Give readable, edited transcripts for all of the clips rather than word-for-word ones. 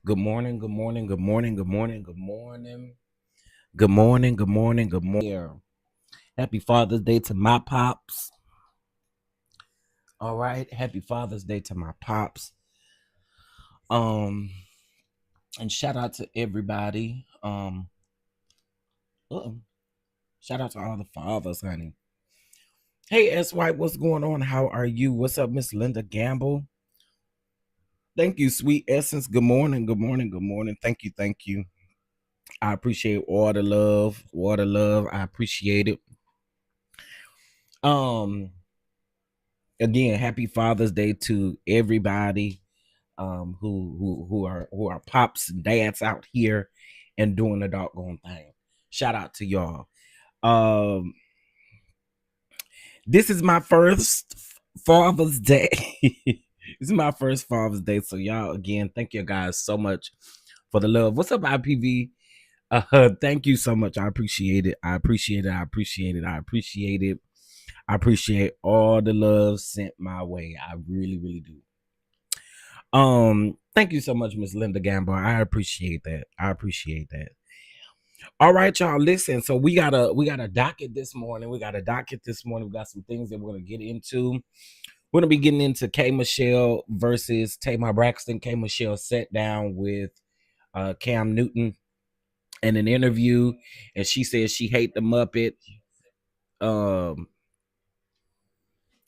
Good morning, good morning, good morning, good morning, good morning. Good morning, good morning, good morning. Happy Father's Day to my pops. All right, happy Father's Day to my pops. Um, and shout out to everybody. Uh-oh. Shout out to all the fathers, honey. Hey, S. White, what's going on? How are you? What's up, Miss Linda Gamble? Thank you, Sweet Essence. Good morning, good morning, good morning. Thank you, thank you. I appreciate all the love, I appreciate it. Um, Again, happy Father's Day to everybody who are pops and dads out here and doing the doggone thing. Shout out to y'all. Um, this is my first Father's Day. This is my first Father's Day. So y'all, again, thank you guys so much for the love. What's up, IPV? Thank you so much. I appreciate it. I appreciate it. I appreciate it. I appreciate it. I appreciate all the love sent my way. I really, really do. Thank you so much, Miss Linda Gamble. I appreciate that. I appreciate that. All right, y'all. Listen, so we got a docket this morning. We got some things that we're gonna get into. We're gonna be getting into K Michelle versus Tamar Braxton. K Michelle sat down with Cam Newton in an interview, and she says she hate the Muppet.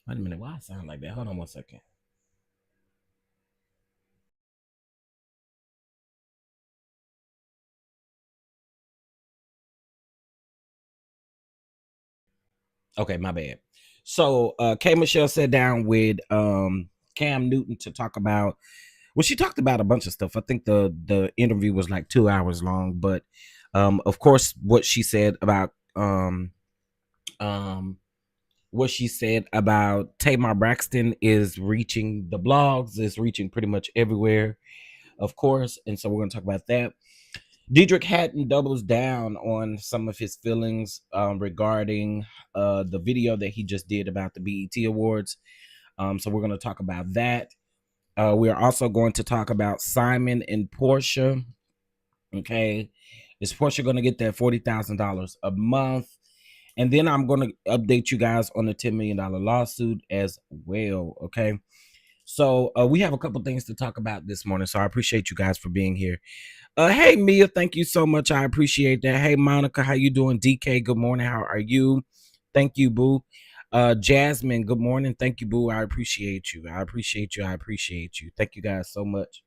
Wait a minute, why I sound like that? Hold on one second. Okay, my bad. So K Michelle sat down with Cam Newton to talk about, well, she talked about a bunch of stuff. I think the interview was like 2 hours long, but of course what she said about um Tamar Braxton is reaching the blogs, is reaching pretty much everywhere, of course. And so we're gonna talk about that. Diedrich Haddon doubles down on some of his feelings regarding the video that he just did about the BET Awards. So we're going to talk about that. We are also going to talk about Simon and Porsha. Okay. Is Porsha going to get that $40,000 a month? And then I'm going to update you guys on the $10 million lawsuit as well. Okay. So we have a couple things to talk about this morning. So I appreciate you guys for being here. Hey Mia, thank you so much. I appreciate that. Hey Monica, how you doing? DK, good morning. How are you? Thank you, boo. Jasmine, good morning. Thank you, boo. I appreciate you. I appreciate you. I appreciate you. Thank you guys so much.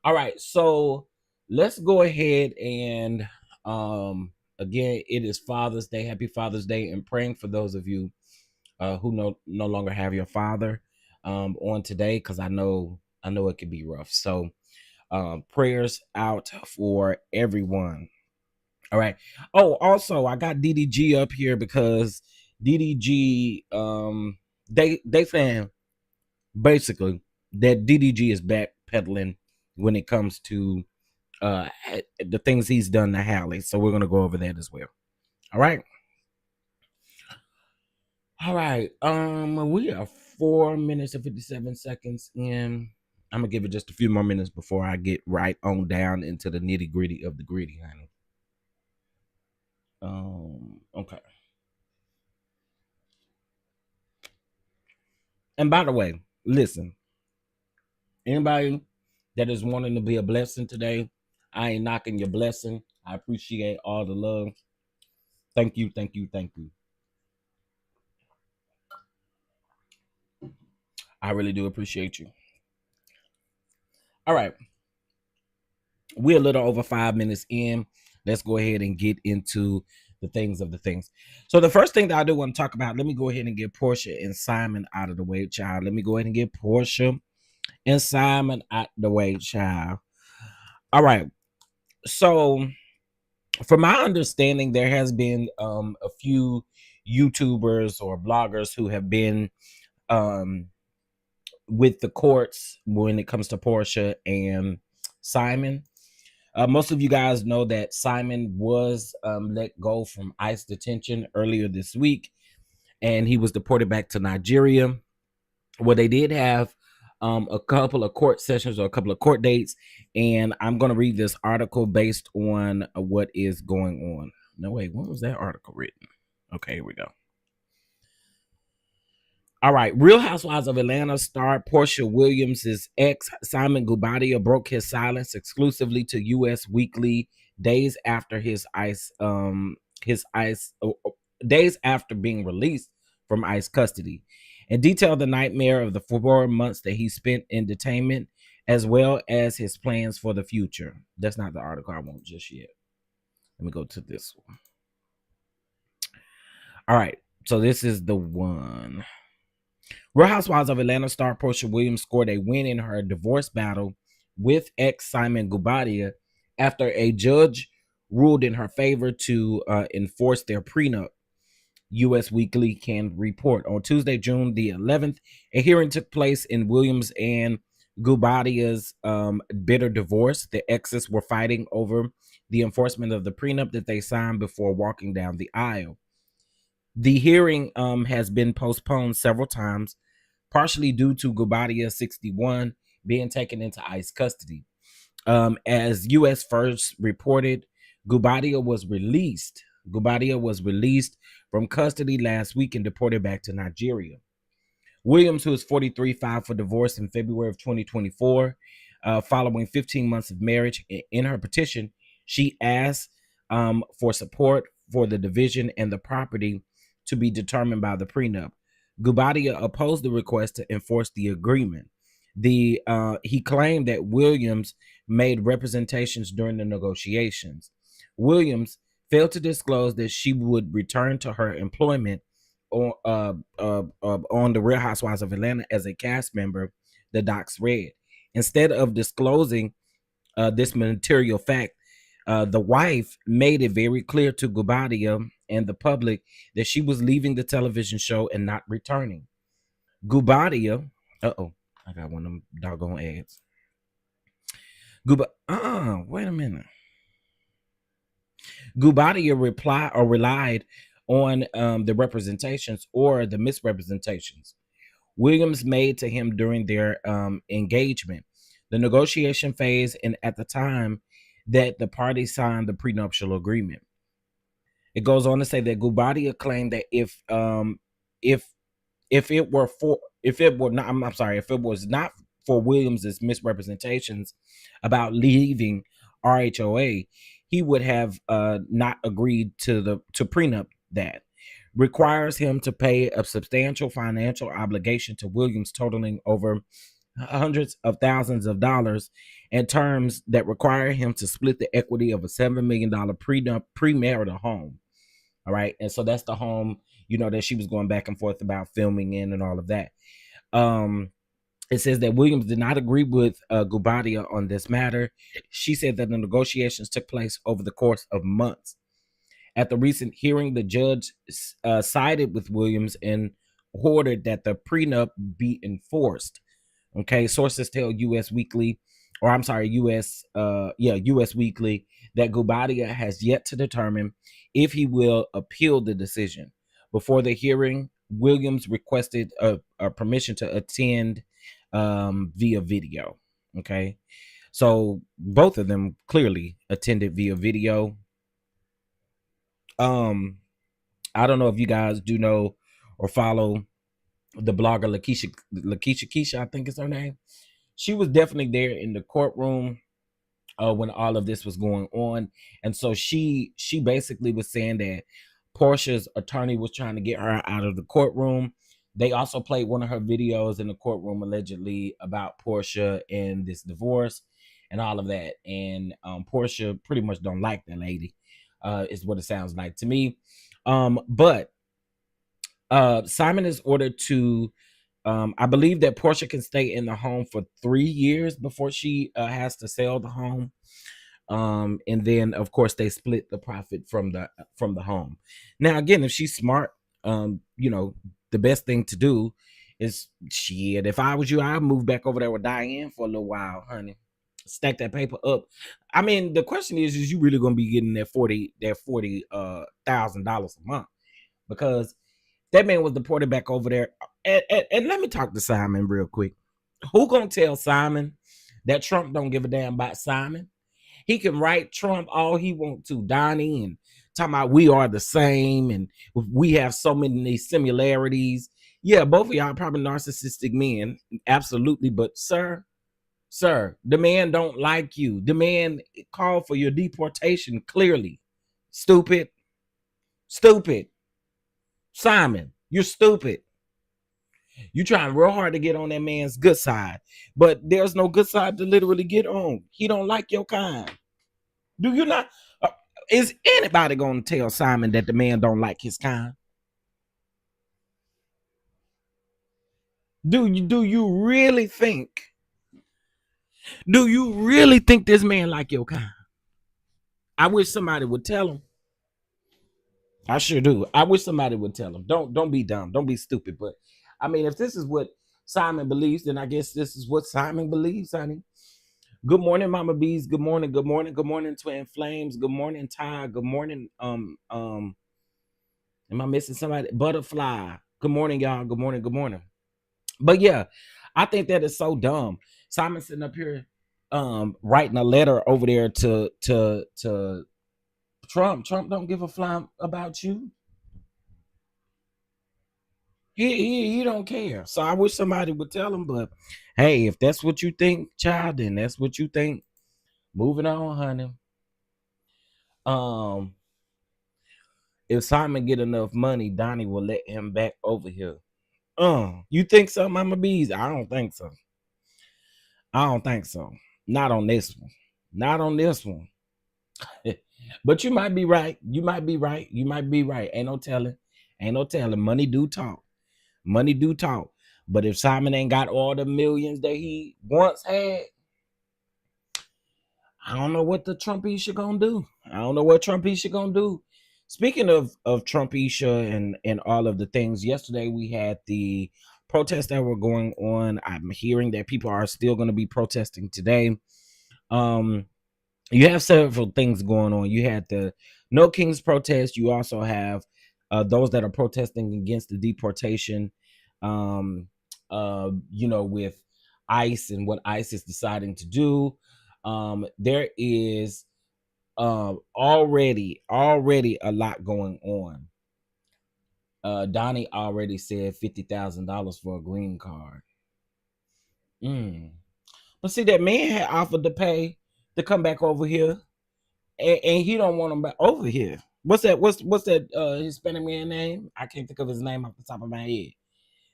All right, so let's go ahead and again, it is Father's Day. Happy Father's Day, and praying for those of you who no longer have your father on today, because I know it can be rough. So prayers out for everyone. All right. Oh, also I got DDG up here because DDG they saying basically that DDG is backpedaling when it comes to the things he's done to Halle. So we're gonna go over that as well. All right. All right. We are 4 minutes and 57 seconds in. I'm gonna give it just a few more minutes before I get right on down into the nitty gritty of the gritty, honey. Okay. And by the way, listen, anybody that is wanting to be a blessing today, I ain't knocking your blessing. I appreciate all the love. Thank you, thank you, thank you. I really do appreciate you. All right. We're a little over 5 minutes in. Let's go ahead and get into the things of the things. So the first thing that I do want to talk about, let me go ahead and get Porsha and Simon out of the way, child. Let me go ahead and get Porsha and Simon out the way, child. All right. So from my understanding, there has been a few YouTubers or bloggers who have been with the courts when it comes to Porsha and Simon. Most of you guys know that Simon was let go from ICE detention earlier this week, and he was deported back to Nigeria, where they did have a couple of court sessions or a couple of court dates, and I'm going to read this article based on what is going on. No, wait, when was that article written? Okay, here we go. All right, Real Housewives of Atlanta star Porsha Williams' ex Simon Guobadia broke his silence exclusively to U.S. Weekly days after days after being released from ICE custody, and detailed the nightmare of the 4 months that he spent in detainment, as well as his plans for the future. That's not the article I want just yet. Let me go to this one. All right, so this is the one. Real Housewives of Atlanta star Porsha Williams scored a win in her divorce battle with ex Simon Guobadia after a judge ruled in her favor to enforce their prenup. U.S. Weekly can report. On Tuesday, June the 11th, a hearing took place in Williams and Guobadia's bitter divorce. The exes were fighting over the enforcement of the prenup that they signed before walking down the aisle. The hearing has been postponed several times, partially due to Guobadia, 61, being taken into ICE custody. As U.S. First reported, Guobadia was released from custody last week and deported back to Nigeria. Williams, who is 43, filed for divorce in February of 2024, following 15 months of marriage. In her petition, she asked for support for the division and the property to be determined by the prenup. Guobadia opposed the request to enforce the agreement. He claimed that Williams made representations during the negotiations. Williams failed to disclose that she would return to her employment on the Real Housewives of Atlanta as a cast member, the docs read. Instead of disclosing this material fact, the wife made it very clear to Guobadia and the public that she was leaving the television show and not returning. Guobadia, I got one of them doggone ads. Wait a minute. Guobadia relied on the representations or the misrepresentations Williams made to him during their engagement, the negotiation phase, and at the time that the parties signed the prenuptial agreement. It goes on to say that Guobadia claimed that if it was not for Williams's misrepresentations about leaving RHOA, he would have not agreed to prenup that requires him to pay a substantial financial obligation to Williams totaling over hundreds of thousands of dollars, and terms that require him to split the equity of a $7 million premarital home. All right. And so that's the home, that she was going back and forth about filming in and all of that. It says that Williams did not agree with Guobadia on this matter. She said that the negotiations took place over the course of months. At the recent hearing, the judge sided with Williams and ordered that the prenup be enforced. Okay, sources tell U.S. Weekly that Guobadia has yet to determine if he will appeal the decision. Before the hearing, Williams requested a permission to attend via video. Okay, so both of them clearly attended via video. I don't know if you guys do know or follow the blogger Lakeisha, I think is her name. She was definitely there in the courtroom when all of this was going on, and so she basically was saying that Porsha's attorney was trying to get her out of the courtroom. They also played one of her videos in the courtroom allegedly about Porsha and this divorce and all of that, and Porsha pretty much don't like that lady, is what it sounds like to me. But Simon is ordered to, I believe that Porsha can stay in the home for 3 years before she has to sell the home. And then of course they split the profit from the home. Now again, if she's smart, the best thing to do is, shit, if I was you, I'd move back over there with Diane for a little while, honey. Stack that paper up. I mean, the question is you really gonna be getting that $40,000 a month? Because that man was deported back over there. And let me talk to Simon real quick. Who gonna tell Simon that Trump don't give a damn about Simon? He can write Trump all he want to, Donnie, and talking about we are the same and we have so many similarities. Yeah, both of y'all probably narcissistic men, absolutely. But sir, the man don't like you. The man called for your deportation clearly. Stupid, stupid. Simon, you're stupid. You trying real hard to get on that man's good side, but there's no good side to literally get on. He don't like your kind. Do you not? Uh, is anybody gonna tell Simon that the man don't like his kind? Do you really think? Do you really think this man like your kind? I wish somebody would tell him. I sure do. I wish somebody would tell him. Don't be dumb. Don't be stupid. But I mean, if this is what Simon believes, then I guess this is what Simon believes, honey. Good morning, Mama Bees. Good morning. Good morning. Good morning, Twin Flames. Good morning, Ty. Good morning. Am I missing somebody? Butterfly. Good morning, y'all. Good morning. Good morning. But yeah, I think that is so dumb. Simon sitting up here writing a letter over there to Trump. Trump don't give a fly about you. He don't care. So I wish somebody would tell him, but hey, if that's what you think, child, then that's what you think. Moving on, honey. Um, if Simon get enough money, Donnie will let him back over here. You think so, Mama Bees? I don't think so. I don't think so. Not on this one. Not on this one. But you might be right. You might be right. You might be right. Ain't no telling. Ain't no telling. Money do talk. Money do talk. But if Simon ain't got all the millions that he once had, I don't know what the Trumpisha gonna do. I don't know what Trumpisha gonna do. Speaking of Trumpisha and all of the things, yesterday we had the protests that were going on. I'm hearing that people are still going to be protesting today. You have several things going on. You had the No Kings protest. You also have those that are protesting against the deportation. With ICE and what ICE is deciding to do. There is already a lot going on. Donnie already said $50,000 for a green card. But see, that man had offered to pay to come back over here, and he don't want him back over here. What's that? What's that Hispanic man name? I can't think of his name off the top of my head.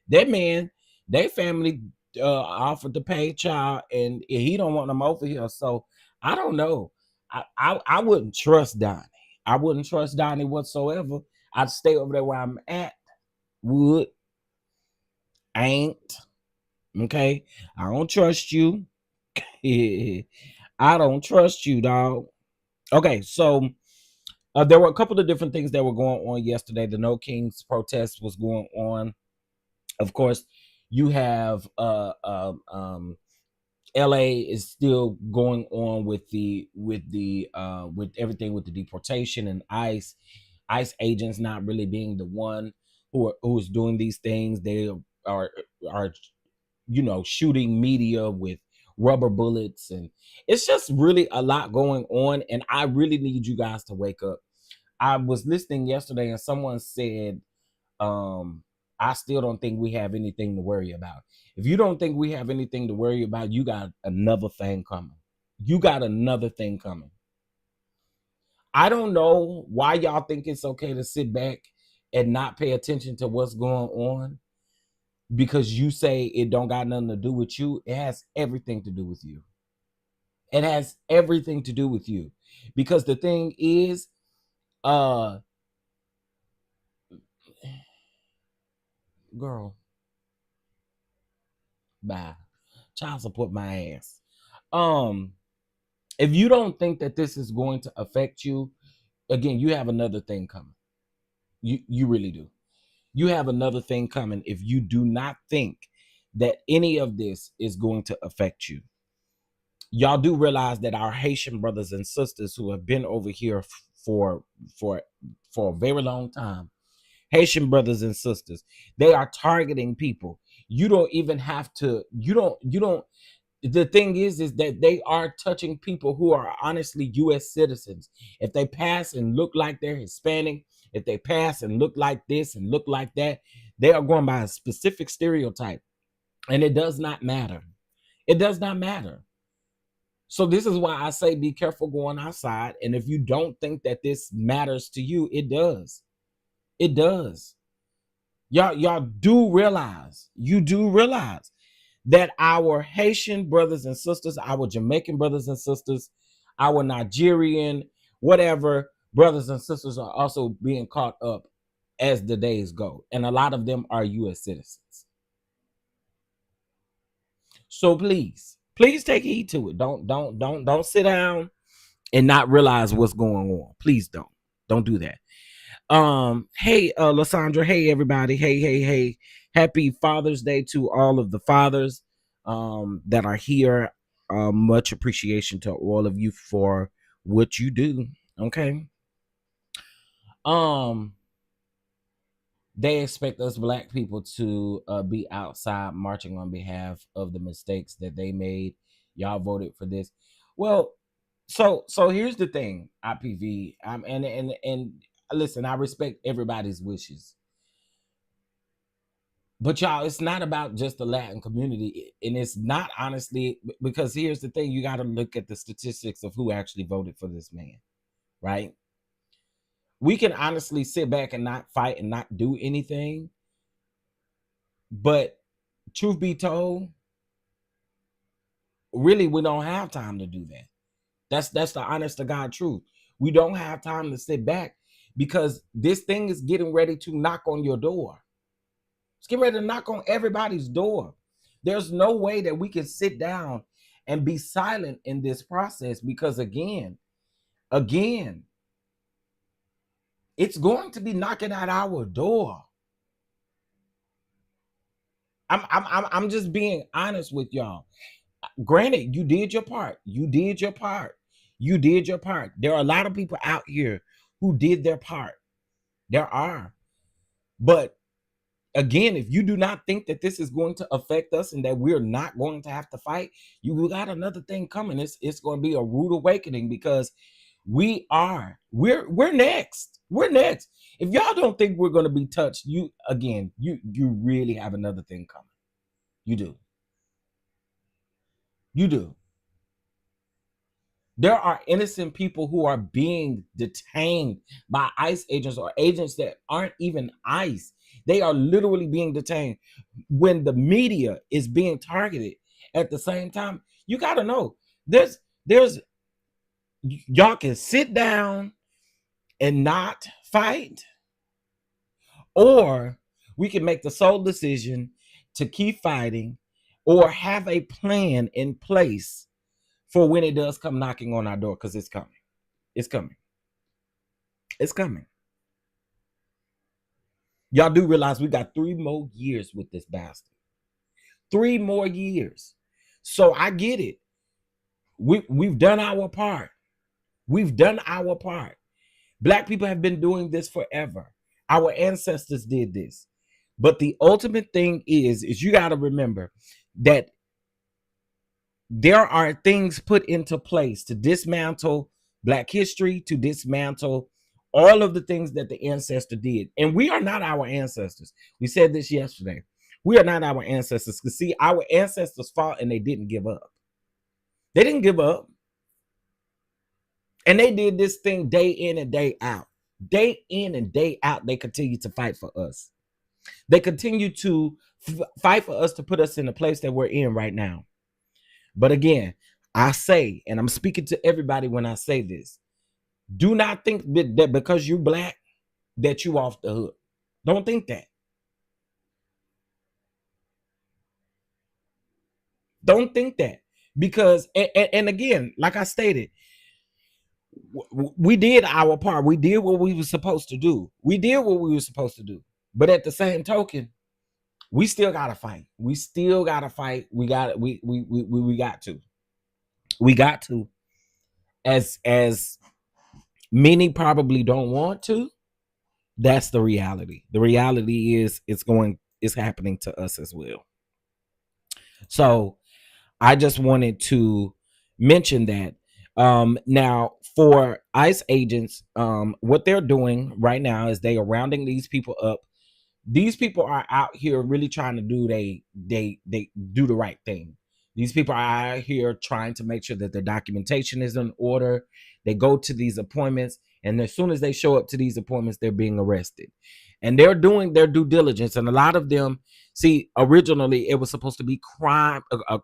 That man, their family offered to pay child, and he don't want them over here. So I don't know. I wouldn't trust Donnie. I wouldn't trust Donnie whatsoever. I'd stay over there where I'm at. Would ain't okay. I don't trust you. I don't trust you, dog. Okay, so there were a couple of different things that were going on yesterday. The No Kings protest was going on. Of course, you have LA is still going on with everything with the deportation and ICE agents not really being the one who's doing these things. They are shooting media with rubber bullets, and it's just really a lot going on, and I really need you guys to wake up. I was listening yesterday and someone said, I still don't think we have anything to worry about. If you don't think we have anything to worry about, you got another thing coming. You got another thing coming. I don't know why y'all think it's okay to sit back and not pay attention to what's going on, because you say it don't got nothing to do with you. It has everything to do with you. It has everything to do with you. Because the thing is, girl, bye. Child support my ass. If you don't think that this is going to affect you, again, you have another thing coming. You really do. You have another thing coming if you do not think that any of this is going to affect you. Y'all do realize that our Haitian brothers and sisters who have been over here for a very long time, Haitian brothers and sisters, they are targeting people. You don't even have to, you don't, the thing is that they are touching people who are honestly US citizens. If they pass and look like they're Hispanic, if they pass and look like this and look like that, they are going by a specific stereotype. And it does not matter. It does not matter. So this is why I say be careful going outside. And if you don't think that this matters to you, it does. It does. Y'all do realize, you do realize that our Haitian brothers and sisters, our Jamaican brothers and sisters, our Nigerian, whatever brothers and sisters are also being caught up as the days go. And a lot of them are US citizens. So please take heed to it. Don't sit down and not realize what's going on. Please don't do that. Hey, Lysandra, hey everybody, hey, happy Father's Day to all of the fathers that are here. Much appreciation to all of you for what you do. Okay. They expect us black people to be outside marching on behalf of the mistakes that they made. Y'all voted for this. Well, so here's the thing, IPV. And listen, I respect everybody's wishes. But y'all, it's not about just the Latin community. And it's not, honestly, because here's the thing. You got to look at the statistics of who actually voted for this man, right? We can honestly sit back and not fight and not do anything. But truth be told, really, we don't have time to do that. That's the honest to God truth. We don't have time to sit back because this thing is getting ready to knock on your door. It's getting ready to knock on everybody's door. There's no way that we can sit down and be silent in this process because again, it's going to be knocking at our door. I'm just being honest with y'all. Granted, you did your part. You did your part. You did your part. There are a lot of people out here who did their part. There are. But again, if you do not think that this is going to affect us and that we're not going to have to fight, you got another thing coming. It's going to be a rude awakening because we're next. We're next. If y'all don't think we're going to be touched, you really have another thing coming. You do. You do. There are innocent people who are being detained by ICE agents or agents that aren't even ICE. They are literally being detained when the media is being targeted at the same time. You got to know there's y'all can sit down and not fight, or we can make the sole decision to keep fighting or have a plan in place for when it does come knocking on our door, because it's coming. It's coming. It's coming. Y'all do realize we got 3 more years with this bastard. 3 more years. So I get it. We've done our part. We've done our part. Black people have been doing this forever. Our ancestors did this. But the ultimate thing is you got to remember that there are things put into place to dismantle Black history, to dismantle all of the things that the ancestor did. And we are not our ancestors. We said this yesterday. We are not our ancestors. Because see, our ancestors fought and they didn't give up. They didn't give up. And they did this thing day in and day out. Day in and day out, they continue to fight for us. They continue to fight for us to put us in the place that we're in right now. But again, I say, and I'm speaking to everybody when I say this, do not think that because you're Black, that you off the hook. Don't think that. Don't think that. Because, and again, like I stated, we did our part. We did what we were supposed to do. We did what we were supposed to do. But at the same token, we still gotta fight. We still gotta fight. We got to. We got to. As many probably don't want to. That's the reality. The reality is it's happening to us as well. So I just wanted to mention that. Now, for ICE agents, what they're doing right now is they are rounding these people up. These people are out here really trying to do they do the right thing. These people are out here trying to make sure that their documentation is in order. They go to these appointments, and as soon as they show up to these appointments, they're being arrested. And they're doing their due diligence. And a lot of them, see, originally it was supposed to be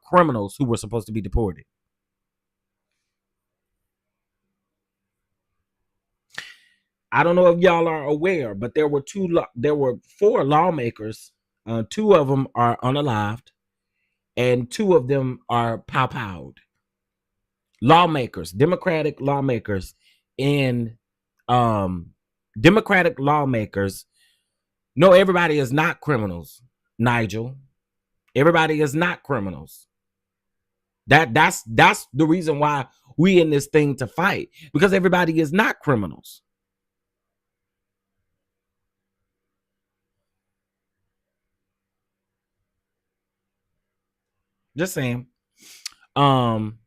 criminals who were supposed to be deported. I don't know if y'all are aware, but there were four lawmakers. Two of them are unalived, and two of them are pow-powed. Lawmakers, Democratic lawmakers, and um, Democratic lawmakers. No, everybody is not criminals, Nigel. Everybody is not criminals. That's the reason why we in this thing to fight, because everybody is not criminals. Just saying. Um,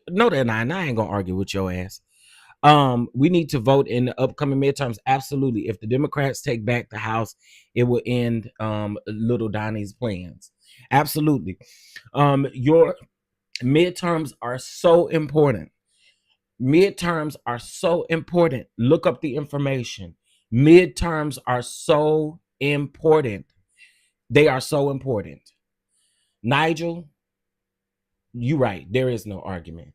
no, they're not. And I ain't gonna argue with your ass. We need to vote in the upcoming midterms. Absolutely. If the Democrats take back the House, it will end little Donnie's plans. Absolutely. Your midterms are so important. Midterms are so important. Look up the information. Midterms are so important. They are so important. Nigel, you right. There is no argument.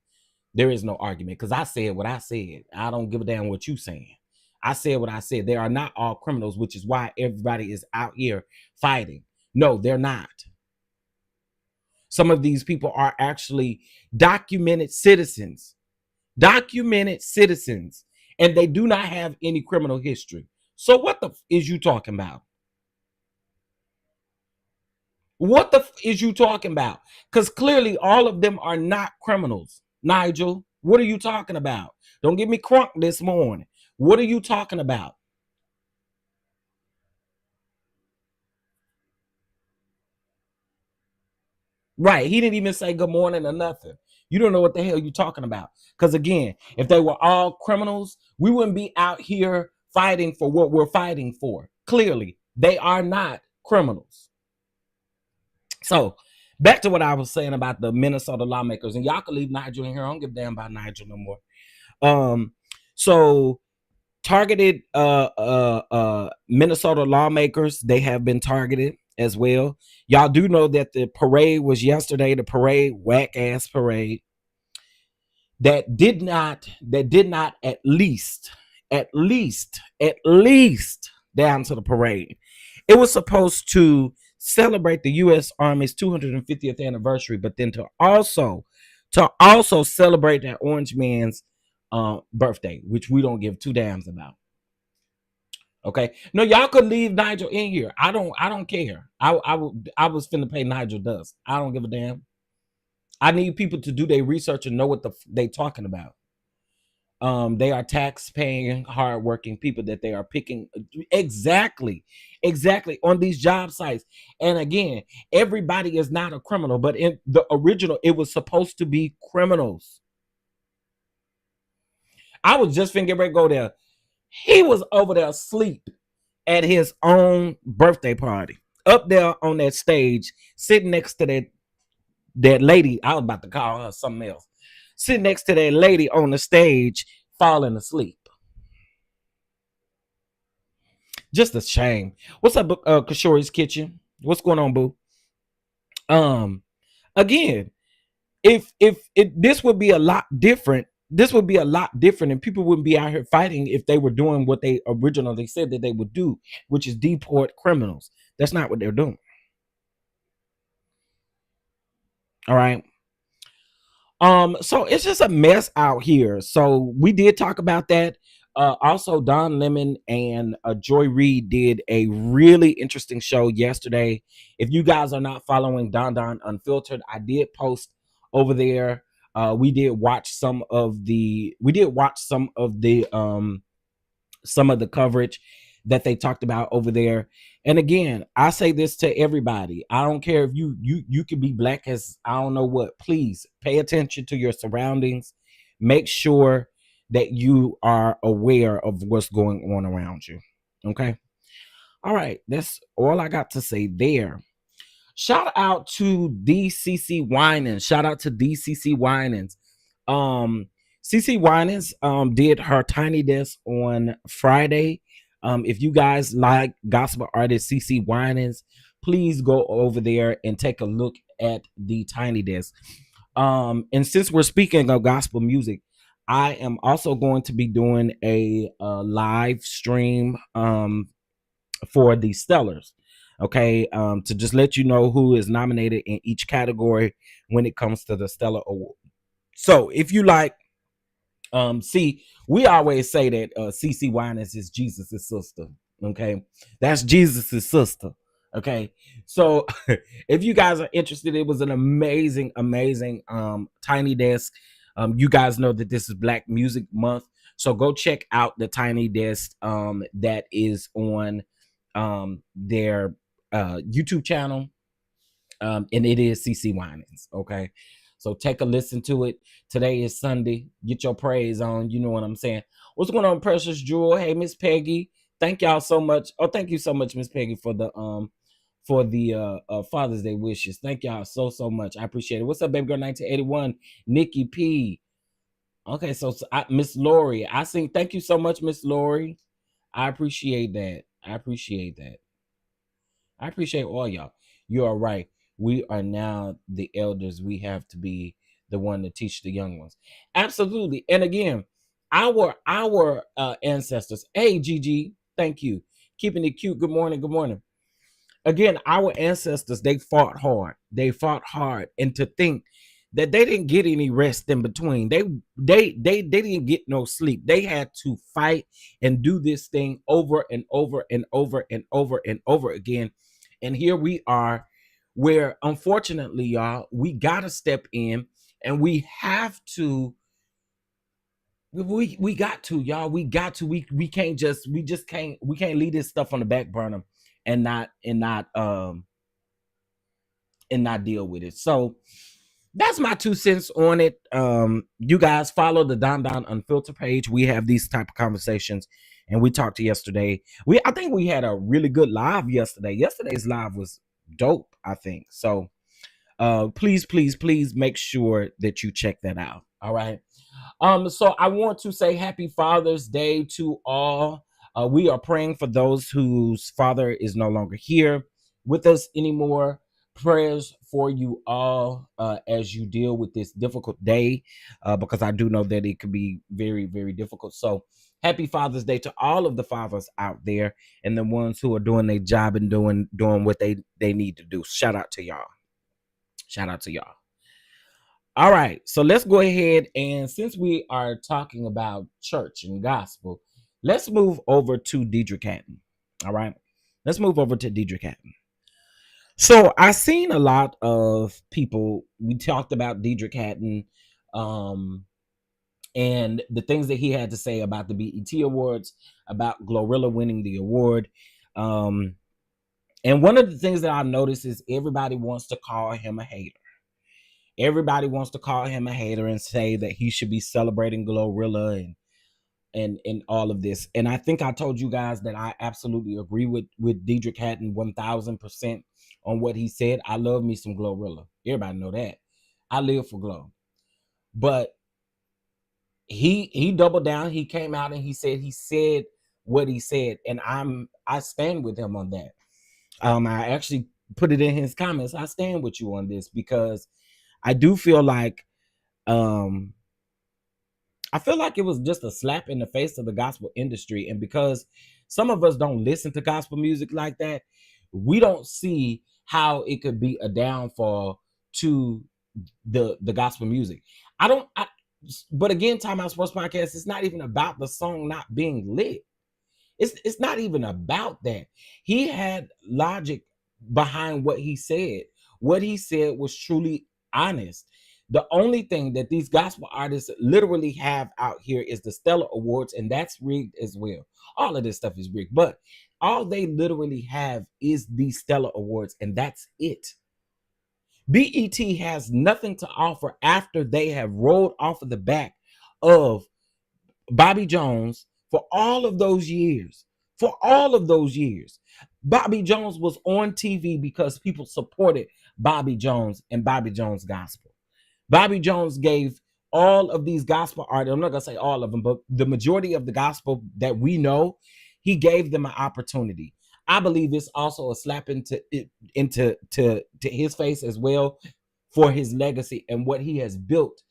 There is no argument, because I said what I said. I don't give a damn what you saying. I said what I said. They are not all criminals, which is why everybody is out here fighting. No, they're not. Some of these people are actually documented citizens. Documented citizens. And they do not have any criminal history. So what the is you talking about? What the is you talking about? Because clearly all of them are not criminals. Nigel, what are you talking about? Don't get me crunk this morning. What are you talking about? Right. He didn't even say good morning or nothing. You don't know what the hell you're talking about. Because again, if they were all criminals, we wouldn't be out here fighting for what we're fighting for. Clearly, they are not criminals. So back to what I was saying about the Minnesota lawmakers, and y'all can leave Nigel in here. I don't give a damn about Nigel no more. So targeted Minnesota lawmakers, they have been targeted as well. Y'all do know that the parade was yesterday, the parade, whack ass parade, that did not at least down to the parade. It was supposed to celebrate the U.S. Army's 250th anniversary, but then to also celebrate that orange man's birthday, which we don't give two damns about. Okay, no, y'all could leave Nigel in here. I don't care. I was finna pay Nigel dust. I don't give a damn. I need people to do their research and know what they talking about. They are tax-paying, hard-working people that they are picking exactly on these job sites. And again, everybody is not a criminal, but in the original, it was supposed to be criminals. I was just finna get ready to go there. He was over there asleep at his own birthday party, up there on that stage, sitting next to that lady. I was about to call her something else. Sitting next to that lady on the stage, falling asleep. Just a shame. What's up, Kashori's Kitchen? What's going on, boo? Again, if this would be a lot different. This would be a lot different, and people wouldn't be out here fighting if they were doing what they originally said that they would do, which is deport criminals. That's not what they're doing. All right. So it's just a mess out here. So we did talk about that. Also, Don Lemon and Joy Reid did a really interesting show yesterday. If you guys are not following Don Unfiltered, I did post over there. We did watch some of the some of the coverage. that they talked about over there. And again, I say this to everybody. I don't care if you could be black as I don't know what. Please pay attention to your surroundings. Make sure that you are aware of what's going on around you. Okay. All right. That's all I got to say there. Shout out to DCC Winans. Shout out to DCC Winans. CC Winans did her Tiny Desk on Friday. If you guys like gospel artist CC Winans, please go over there and take a look at the Tiny Desk. And since we're speaking of gospel music, I am also going to be doing a live stream for the Stellars. Okay, to just let you know who is nominated in each category when it comes to the Stellar Award. So if you like, see, we always say that CC Winans is Jesus' sister. Okay, that's Jesus' sister. Okay, so if you guys are interested, it was an amazing Tiny Desk. You guys know that this is Black Music Month, so go check out the Tiny Desk that is on their YouTube channel, and it is CC Winans. Okay, so take a listen to it. Today is Sunday. Get your praise on. You know what I'm saying. What's going on, Precious Jewel? Hey, Miss Peggy. Thank y'all so much. Oh, thank you so much, Miss Peggy, for the Father's Day wishes. Thank y'all so much. I appreciate it. What's up, baby girl? 1981, Nikki P. Okay, so Miss Lori, I sing. Thank you so much, Miss Lori. I appreciate that. I appreciate that. I appreciate all y'all. You are right. We are now the elders. We have to be the one to teach the young ones. Absolutely. And again, our ancestors. Hey, Gigi, thank you. Keeping it cute. Good morning. Good morning. Again, our ancestors, they fought hard. They fought hard. And to think that they didn't get any rest in between. They didn't get no sleep. They had to fight and do this thing over and over and over and over and over again. And here we are, where unfortunately, y'all, we gotta step in, and we have to. We got to, y'all. We got to. We can't just. We just can't. We can't leave this stuff on the back burner and not deal with it. So that's my 2 cents on it. You guys follow the DonDon Unfiltered page. We have these type of conversations, and we talked to yesterday. I think we had a really good live yesterday. Yesterday's live was dope, I think. So please make sure that you check that out. All right. So I want to say happy Father's Day to all. We are praying for those whose father is no longer here with us anymore. Prayers for you all as you deal with this difficult day, because I do know that it could be very, very difficult. So happy Father's Day to all of the fathers out there and the ones who are doing their job and doing what they need to do. Shout out to y'all. Shout out to y'all. All right, so let's go ahead, and since we are talking about church and gospel, let's move over to Dedrick Hatton. All right, let's move over to Dedrick Hatton. So I seen a lot of people. We talked about Dedrick Hatton, and the things that he had to say about the BET Awards, about Glorilla winning the award. And one of the things that I noticed is everybody wants to call him a hater. Everybody wants to call him a hater and say that he should be celebrating Glorilla and all of this. And I think I told you guys that I absolutely agree with Dedrick Hatton 1000% on what he said. I love me some Glorilla. Everybody know that. I live for Glow. But he doubled down. He came out and he said what he said, and I stand with him on that. I actually put it in his comments. I stand with you on this because I do feel like it was just a slap in the face of the gospel industry. And because some of us don't listen to gospel music like that, we don't see how it could be a downfall to the gospel music. But again, Time Out Sports Podcast, it's not even about the song not being lit. It's not even about that. He had logic behind what he said. What he said was truly honest. The only thing that these gospel artists literally have out here is the Stellar Awards, and that's rigged as well. All of this stuff is rigged, but all they literally have is these Stellar Awards, and that's it. BET has nothing to offer after they have rolled off of the back of Bobby Jones for all of those years. For all of those years, Bobby Jones was on TV because people supported Bobby Jones and Bobby Jones gospel. Bobby Jones gave all of these gospel artists, I'm not going to say all of them, but the majority of the gospel that we know, he gave them an opportunity. I believe it's also a slap into his face as well for his legacy and what he has built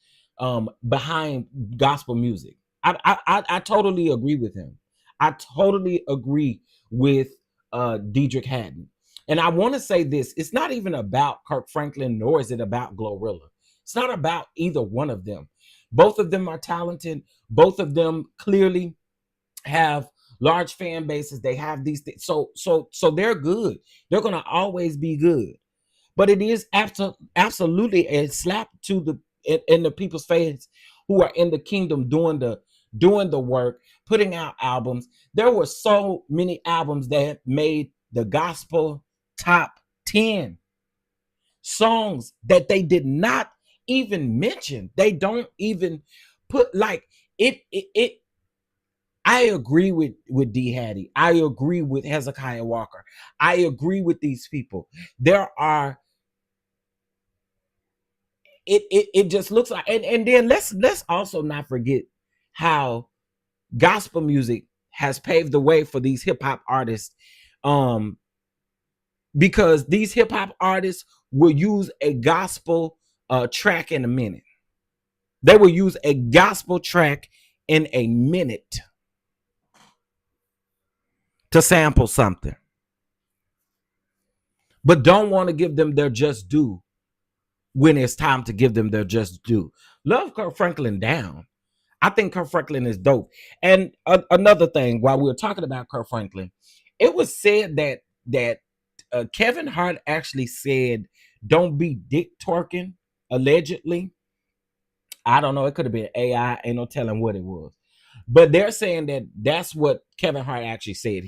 behind gospel music. I totally agree with him. I totally agree with Diedrich Haddon. And I want to say this, it's not even about Kirk Franklin, nor is it about Glorilla. It's not about either one of them. Both of them are talented. Both of them clearly have large fan bases. They have these things. So they're good. They're going to always be good. But it is absolutely a slap to the people's face who are in the kingdom doing the work, putting out albums. There were so many albums that made the gospel top 10 songs that they did not even mention. They don't even put like it. I agree with D Hadddy. I agree with Hezekiah Walker. I agree with these people. There are. It just looks like, and then let's also not forget how gospel music has paved the way for these hip hop artists, because these hip hop artists will use a gospel track in a minute. They will use a gospel track in a minute to sample something, but don't want to give them their just due when it's time to give them their just due. Love Kirk Franklin down. I think Kirk Franklin is dope. And another thing, while we were talking about Kirk Franklin, it was said that Kevin Hart actually said, "Don't be dick twerking," allegedly. I don't know. It could have been AI. Ain't no telling what it was. But they're saying that that's what Kevin Hart actually said.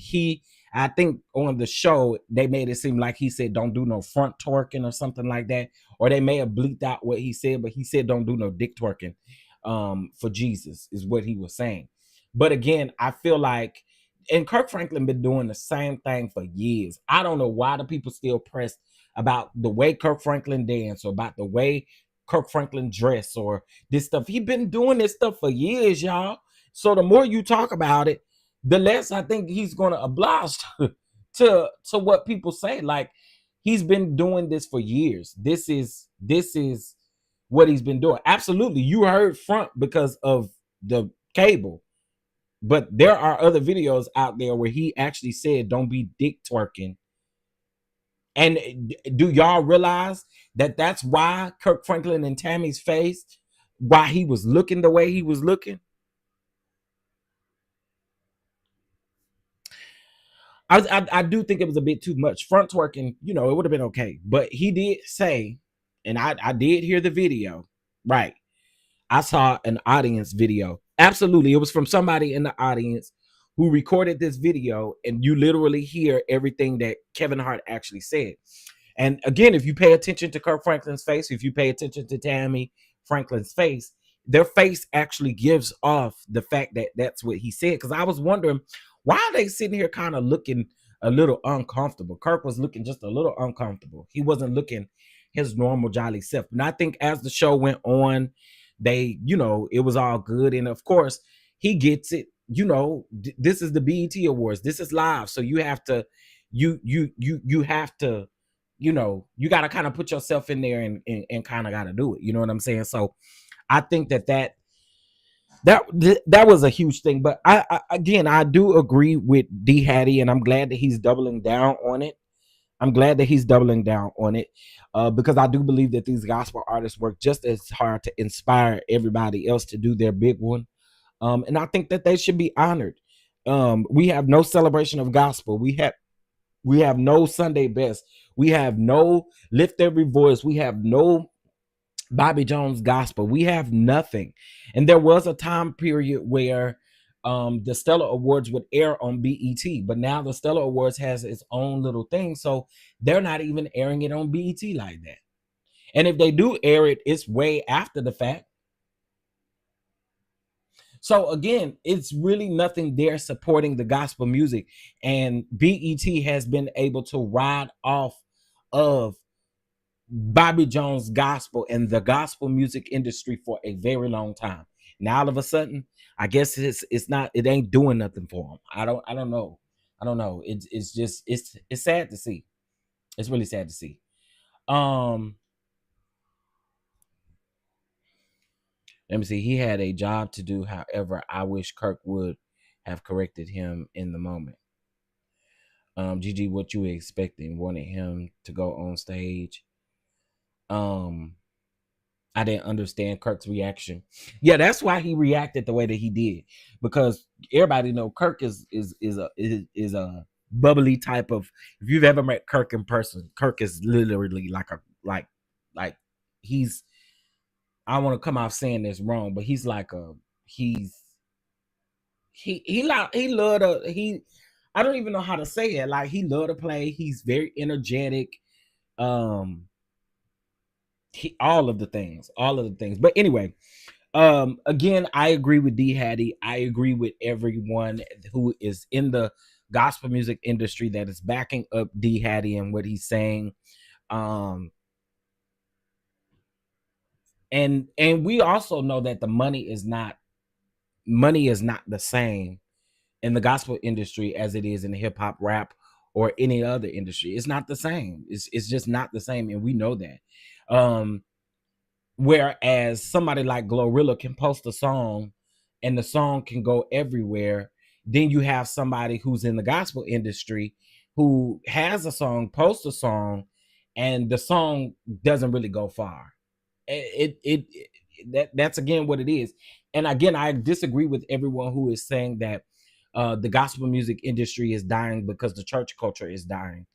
I think on the show, they made it seem like he said, "Don't do no front twerking," or something like that. Or they may have bleeped out what he said, but he said, "Don't do no dick twerking for Jesus," is what he was saying. But again, I feel like, and Kirk Franklin been doing the same thing for years. I don't know why the people still pressed about the way Kirk Franklin danced, or about the way Kirk Franklin dressed, or this stuff. He been doing this stuff for years, y'all. So the more you talk about it, the less I think he's going to oblige to what people say. Like, he's been doing this for years. This is what he's been doing. Absolutely, you heard front because of the cable, but there are other videos out there where he actually said, "Don't be dick twerking." And do y'all realize that that's why Kirk Franklin and Tammy's face, why he was looking the way he was looking? I do think it was a bit too much. Front twerking, it would have been okay. But he did say, and I did hear the video, right? I saw an audience video. Absolutely. It was from somebody in the audience who recorded this video, and you literally hear everything that Kevin Hart actually said. And again, if you pay attention to Kirk Franklin's face, if you pay attention to Tammy Franklin's face, their face actually gives off the fact that that's what he said. Because I was wondering, why are they sitting here kind of looking a little uncomfortable? Kirk was looking just a little uncomfortable. He wasn't looking his normal jolly self. And I think as the show went on, they, it was all good. And of course, he gets it. This is the BET Awards. This is live. So you have to, you have to, you got to kind of put yourself in there and kind of got to do it. You know what I'm saying? So I think that was a huge thing. But I do agree with D Hadddy, and I'm glad that he's doubling down on it. Because I do believe that these gospel artists work just as hard to inspire everybody else to do their big one. And I think that they should be honored. We have no celebration of gospel. We have no Sunday best. We have no lift every voice. We have no Bobby Jones gospel. We have nothing. And there was a time period where the Stellar Awards would air on BET, but now the Stellar Awards has its own little thing, so they're not even airing it on BET like that. And if they do air it, it's way after the fact. So again, it's really nothing there supporting the gospel music, and BET has been able to ride off of Bobby Jones gospel and the gospel music industry for a very long time. Now all of a sudden, I guess it's not, it ain't doing nothing for them. I don't know. I don't know. It's just it's sad to see. It's really sad to see. Um Let me see. He had a job to do. However, I wish Kirk would have corrected him in the moment. GG, what you were expecting? Wanted him to go on stage. I didn't understand Kirk's reaction. Yeah, that's why he reacted the way that he did, because everybody know Kirk is a bubbly type of. If you've ever met Kirk in person, Kirk is literally like he's. I want to come out saying this wrong, but he's like a he's he loved to he. I don't even know how to say it. Like, he loved to play. He's very energetic. Um, all of the things, But anyway, again, I agree with D Hattie. I agree with everyone who is in the gospel music industry that is backing up D Hattie and what he's saying. And we also know that the money is not the same in the gospel industry as it is in hip hop, rap, or any other industry. It's not the same. It's just not the same, and we know that. Whereas somebody like Glorilla can post a song and the song can go everywhere. Then you have somebody who's in the gospel industry who has a song, posts a song, and the song doesn't really go far. That's again what it is. And again, I disagree with everyone who is saying that the gospel music industry is dying because the church culture is dying.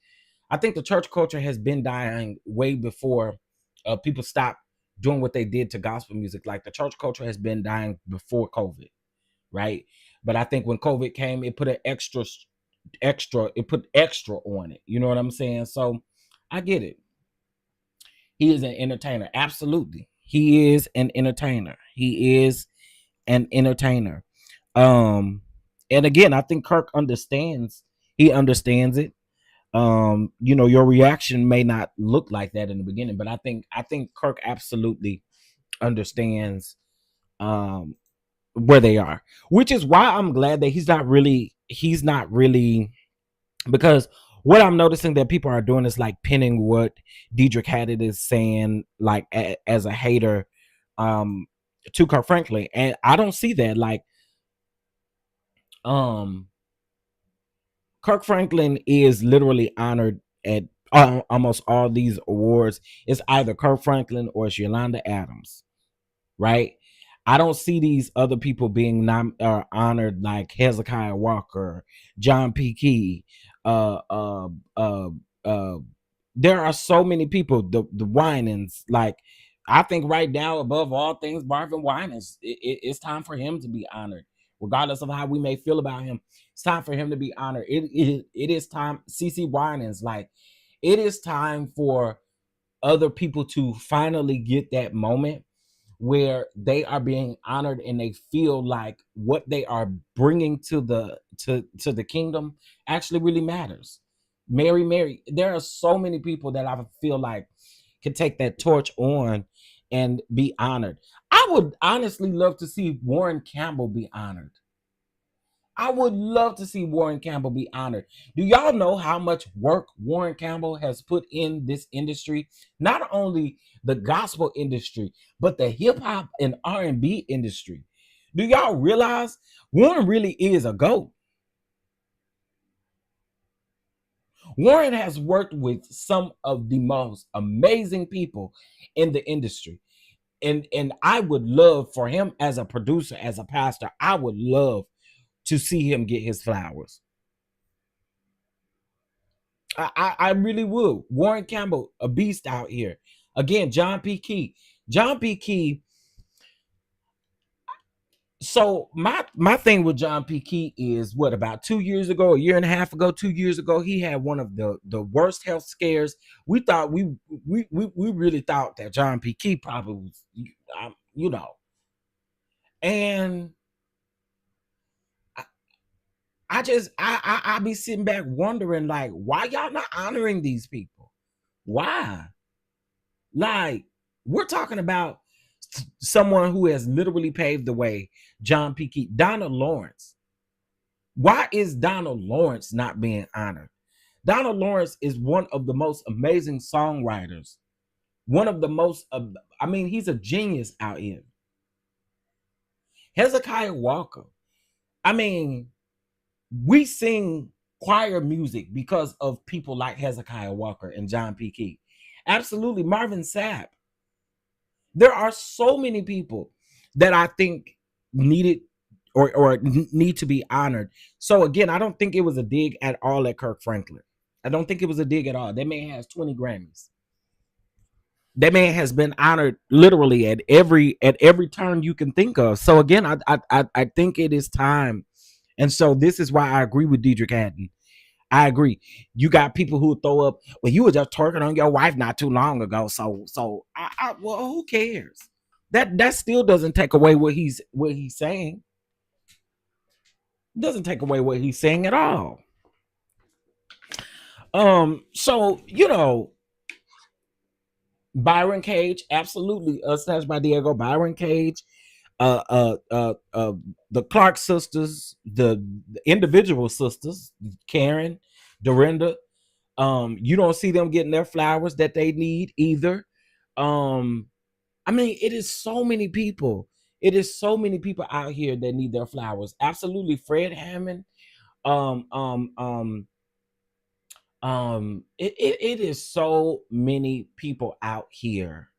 I think the church culture has been dying way before people stopped doing what they did to gospel music. Like, the church culture has been dying before COVID, right? But I think when COVID came, it put extra on it. You know what I'm saying? So I get it. He is an entertainer. Absolutely. He is an entertainer. He is an entertainer. And again, I think Kirk understands. He understands it. Your reaction may not look like that in the beginning, but I think Kirk absolutely understands where they are, which is why I'm glad that he's not really because what I'm noticing that people are doing is like pinning what Diedrich Haddon is saying, like as a hater, to Kirk Franklin, and I don't see that. Like, Kirk Franklin is literally honored at almost all these awards. It's either Kirk Franklin or it's Yolanda Adams, right? I don't see these other people being honored, like Hezekiah Walker, John P. Key. Uh, uh, uh, uh, there are so many people. The Winans, like, I think right now, above all things, Marvin Winans, it's time for him to be honored, regardless of how we may feel about him. It's time for him to be honored. It is time. CC Winans, like, it is time for other people to finally get that moment where they are being honored and they feel like what they are bringing to the kingdom actually really matters. Mary, there are so many people that I feel like can take that torch on and be honored. I would honestly love to see Warren Campbell be honored. I would love to see Warren Campbell be honored. Do y'all know how much work Warren Campbell has put in this industry? Not only the gospel industry, but the hip hop and R&B industry. Do y'all realize Warren really is a GOAT? Warren has worked with some of the most amazing people in the industry. And I would love for him, as a producer, as a pastor, I would love to see him get his flowers. I really would. Warren Campbell, a beast out here. Again, John P. Key. John P. Key. So my thing with John P. Key is what, about 2 years ago, a year and a half ago, 2 years ago, he had one of the worst health scares. We thought we really thought that John P. Key probably was, you know, and I be sitting back wondering, like, why y'all not honoring these people? Why? Like, we're talking about someone who has literally paved the way. John P. Key, Donald Lawrence. Why is Donald Lawrence not being honored? Donald Lawrence is one of the most amazing songwriters. One of the most, I mean, he's a genius out here. Hezekiah Walker. I mean, we sing choir music because of people like Hezekiah Walker and John P. Key. Absolutely. Marvin Sapp. There are so many people that I think needed or need to be honored. So again, I don't think it was a dig at all at Kirk Franklin. I don't think it was a dig at all. That man has 20 Grammys. That man has been honored literally at every turn you can think of. So again, I think it is time. And so this is why I agree with Deidre Haddon. I agree. You got people who throw up, well, you were just twerking on your wife not too long ago. So well, who cares? That still doesn't take away what he's saying. Doesn't take away what he's saying at all. So Byron Cage, absolutely. Snatched by Diego. Byron Cage, the Clark sisters, the individual sisters, Karen, Dorinda. You don't see them getting their flowers that they need either. I mean, it is so many people. It is so many people out here that need their flowers. Absolutely. Fred Hammond. It is so many people out here.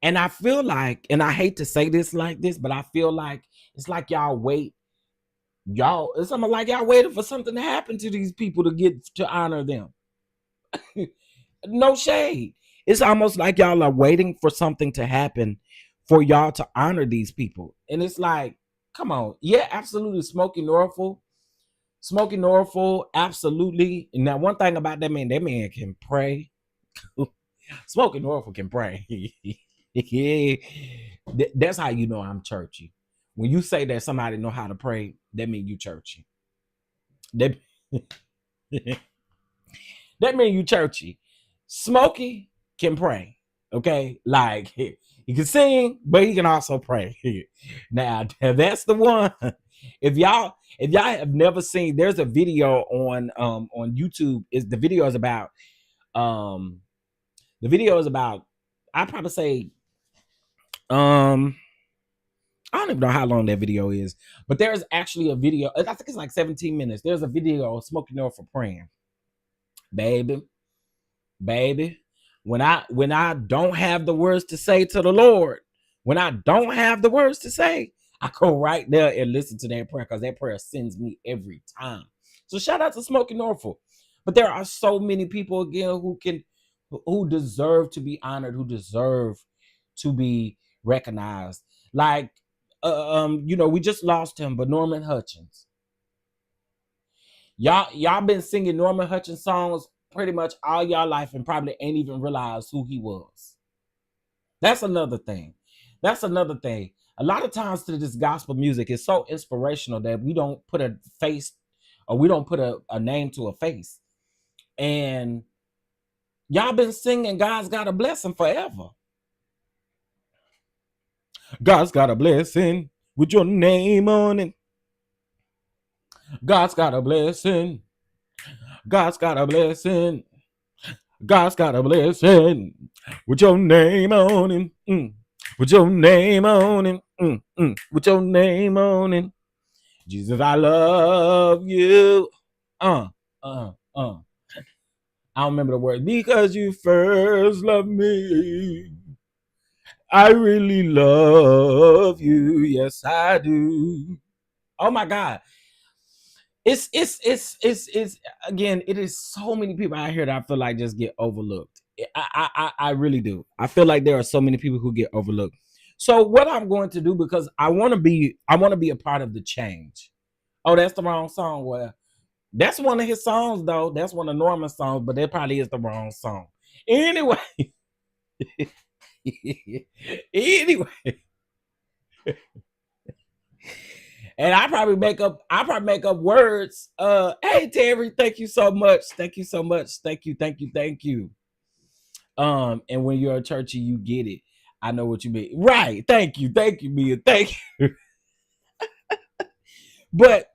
And I feel like, and I hate to say this like this, but I feel like it's like y'all wait. It's almost like y'all waiting for something to happen to these people to get to honor them. No shade. It's almost like y'all are waiting for something to happen for y'all to honor these people. And it's like, come on. Yeah, absolutely. Smokey Norfolk, absolutely. And now, one thing about that man can pray. Smokey Norfolk can pray. Yeah. That's how you know I'm churchy. When you say that somebody know how to pray, that means you churchy. That means you churchy. Smokey can pray. Okay, like he can sing, but he can also pray. Now that's the one. If y'all have never seen, there's a video on YouTube. The video is about I probably say I don't even know how long that video is, but there's actually a video. I think it's like 17 minutes. There's a video of Smokey Norfolk praying. Baby, when I don't have the words to say to the Lord, when I don't have the words to say, I go right there and listen to that prayer, because that prayer sends me every time. So shout out to Smokey Norfolk. But there are so many people again who deserve to be honored, who deserve to be recognized. Like we just lost him, but Norman Hutchins. Y'all been singing Norman Hutchins songs pretty much all y'all life and probably ain't even realized who he was. That's another thing. A lot of times to this gospel music is so inspirational that we don't put a face, or we don't put a name to a face. And y'all been singing God's Got a Blessing forever. God's got a blessing with your name on it. God's got a blessing. God's got a blessing. God's got a blessing with your name on it. With your name on it. With your name on it. Jesus, I love you. I don't remember the word. Because you first loved me, I really love you. Yes, I do. Oh my God. It's again, it is so many people out here that I feel like just get overlooked. I really do. I feel like there are so many people who get overlooked. So what I'm going to do, because I want to be a part of the change. Oh, that's the wrong song. Well, that's one of his songs though. That's one of Norman's songs, but that probably is the wrong song. Anyway, anyway, and I probably make up words. Hey Terry, thank you so much. Thank you so much. Thank you. And when you're a churchy, you get it. I know what you mean. Right. Thank you, Mia. Thank you. But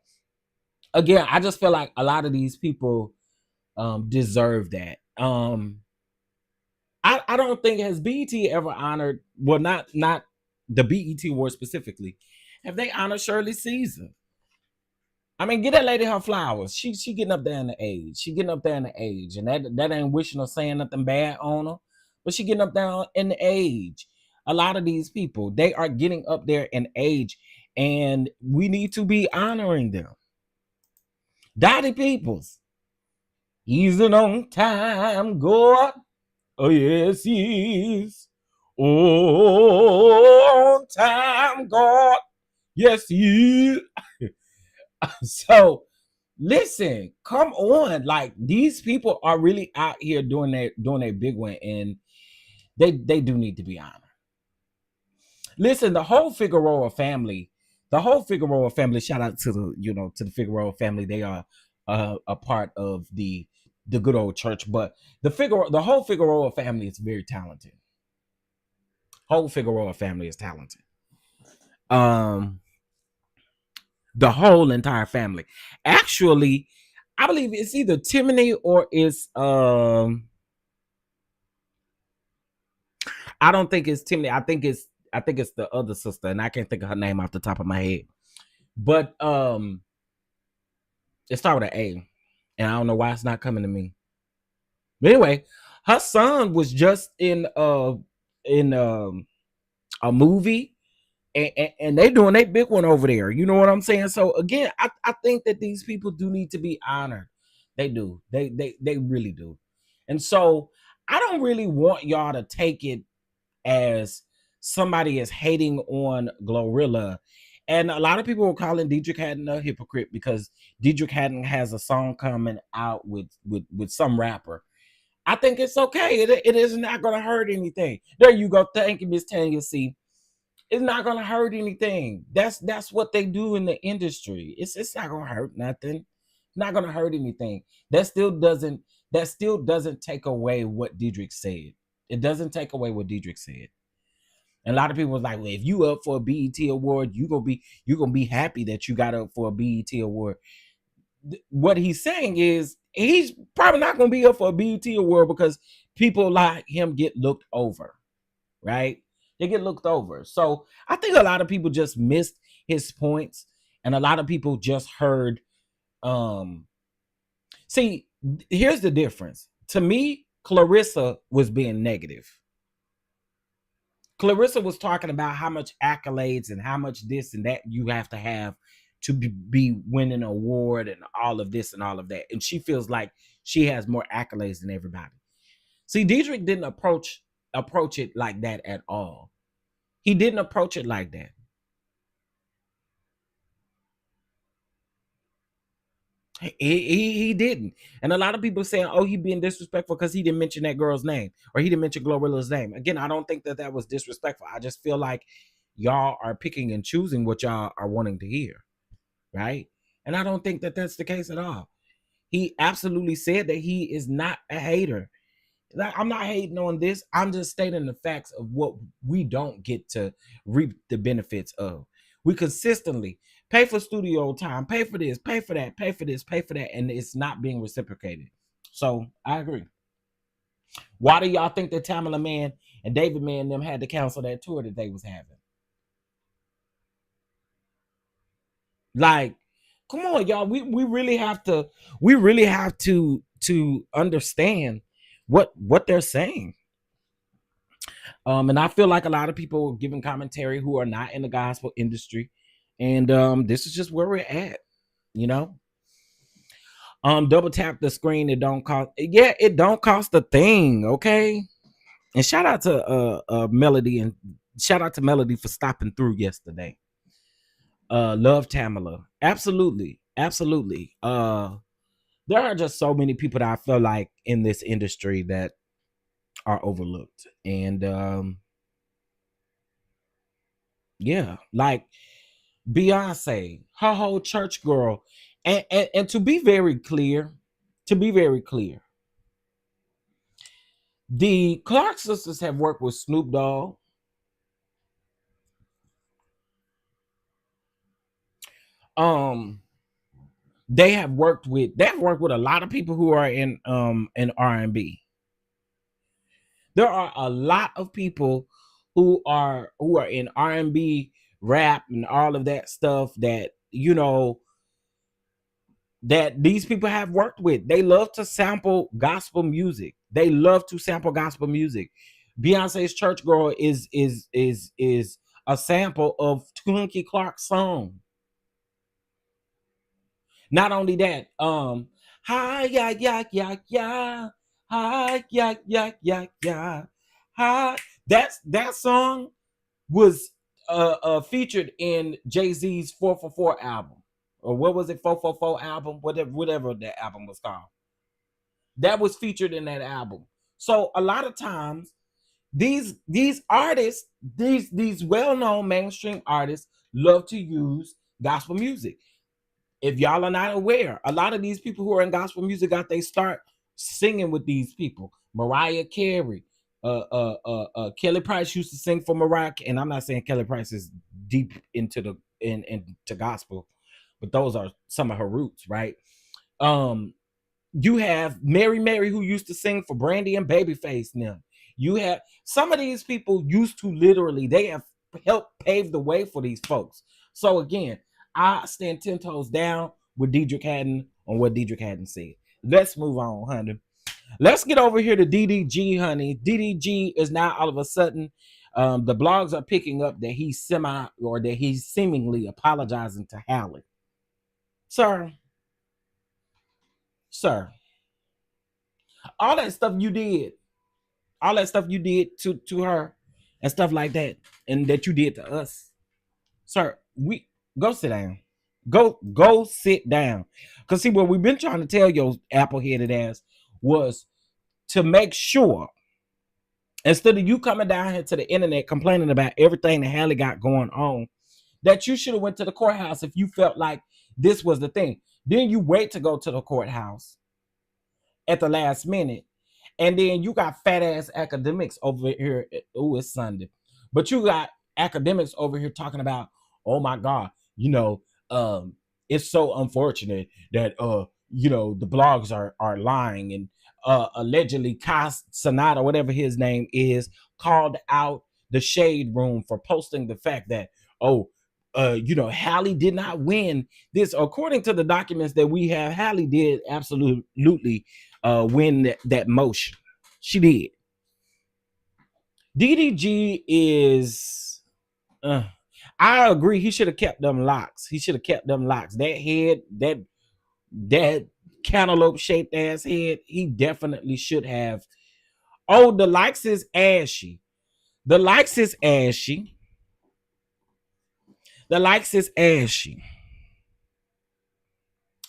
again, I just feel like a lot of these people deserve that. I don't think has BET ever honored, well, not the BET award specifically. Have they honored Shirley Caesar? I mean, get that lady her flowers. She getting up there in the age. She getting up there in the age. And that ain't wishing or saying nothing bad on her. But she getting up there in the age. A lot of these people, they are getting up there in age. And we need to be honoring them. Dottie Peoples. He's an on time God. Oh, yes, he is. Oh, on time God. Yes, he is. So listen, come on. Like, these people are really out here doing a big one, and they do need to be honored. Listen, the whole Figueroa family, shout out to the Figueroa family. They are a part of the good old church, but the whole Figueroa family is very talented. Whole Figueroa family is talented. The whole entire family. Actually, I believe it's either Timony or it's I don't think it's Timony. I think it's the other sister, and I can't think of her name off the top of my head. But it started with an A, and I don't know why it's not coming to me. But anyway, her son was just in a movie. And they doing a big one over there. You know what I'm saying? So again, I think that these people do need to be honored. They do. They really do. And so I don't really want y'all to take it as somebody is hating on Glorilla. And a lot of people were calling Deitrick Haddon a hypocrite because Deitrick Haddon has a song coming out with some rapper. I think it's okay. It is not going to hurt anything. There you go. Thank you, Miss Tanya C. It's not gonna hurt anything. That's what they do in the industry. It's not gonna hurt nothing. Not gonna hurt anything. That still doesn't take away what Deitrick said. It doesn't take away what Deitrick said. And a lot of people was like, well, if you up for a BET award, you gonna be happy that you got up for a BET award. What he's saying is he's probably not gonna be up for a BET award because people like him get looked over, right? They get looked over. So I think a lot of people just missed his points, and a lot of people just heard. See, here's the difference. To me, Clarissa was being negative. Clarissa was talking about how much accolades and how much this and that you have to have to be winning an award and all of this and all of that. And she feels like she has more accolades than everybody. See, Deitrick didn't approach it like that at all. He didn't approach it like that. He didn't. And a lot of people saying, oh, he being disrespectful because he didn't mention that girl's name or he didn't mention Glorilla's name. Again, I don't think that was disrespectful. I just feel like y'all are picking and choosing what y'all are wanting to hear, right? And I don't think that that's the case at all. He absolutely said that he is not a hater. I'm not hating on this. I'm just stating the facts of what we don't get to reap the benefits of. We consistently pay for studio time, pay for this, pay for that, pay for this, pay for that, and it's not being reciprocated. So I agree. Why do y'all think that Tamala Man and David Man and them had to cancel that tour that they was having? Like, come on, y'all. We really have to understand what they're saying. And I feel like a lot of people are giving commentary who are not in the gospel industry. And this is just where we're at, you know. Double tap the screen. It don't cost. Yeah, it don't cost a thing. Okay. And shout out to Melody, and shout out to Melody for stopping through yesterday. Love Tamala. Absolutely. Absolutely. There are just so many people that I feel like in this industry that are overlooked. And yeah, like Beyonce, her whole church girl. And to be very clear, the Clark sisters have worked with Snoop Dogg. They have worked with a lot of people who are in R&B. There are a lot of people who are in R&B, rap, and all of that stuff that that these people have worked with. They love to sample gospel music. Beyonce's Church Girl is a sample of Twinkie Clark's song. Not only that, hi ya ya ya ya, hi ya ya ya ya, hi. That song was featured in Jay-Z's 444 album, or what was it, 444 album, whatever that album was called. That was featured in that album. So a lot of times, these artists, these well-known mainstream artists, love to use gospel music. If y'all are not aware, a lot of these people who are in gospel music got they start singing with these people. Mariah Carey, Kelly Price used to sing for Mariah, and I'm not saying Kelly Price is deep into into gospel, but those are some of her roots, right? You have Mary who used to sing for Brandy and Babyface now. You have some of these people used to literally, they have helped pave the way for these folks. So again, I stand 10 toes down with Diedrich Haddon on what Diedrich Haddon said. Let's move on, honey. Let's get over here to DDG, honey. DDG is now all of a sudden, the blogs are picking up that he's seemingly apologizing to Halle. Sir, all that stuff you did to her and stuff like that, and that you did to us, sir, we go sit down. Go sit down. Because see, what we've been trying to tell your apple-headed ass was to make sure, instead of you coming down here to the internet complaining about everything that Halle got going on, that you should have went to the courthouse if you felt like this was the thing. Then you wait to go to the courthouse at the last minute. And then you got fat ass academics over here. Oh, it's Sunday. But you got academics over here talking about, oh my God, it's so unfortunate that the blogs are lying, and allegedly Kai Cenat, whatever his name is, called out the Shade Room for posting the fact that Halle did not win this. According to the documents that we have, Halle did absolutely win that motion. She did. DDG is I agree, he should have kept them locks. That head, that cantaloupe shaped ass head, he definitely should have. Oh, the likes is ashy.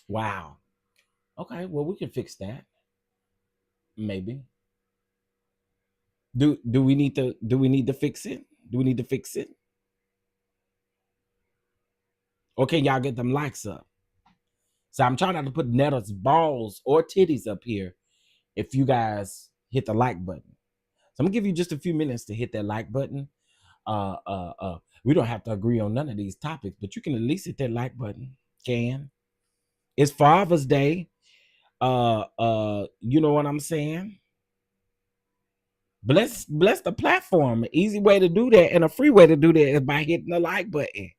Wow. Okay, well, we can fix that. Maybe. Do we need to fix it? Okay, y'all get them likes up. So I'm trying not to put Netta's balls or titties up here if you guys hit the like button. So I'm gonna give you just a few minutes to hit that like button. We don't have to agree on none of these topics, but you can at least hit that like button. It's Father's Day. You know what I'm saying? Bless the platform. An easy way to do that and a free way to do that is by hitting the like button.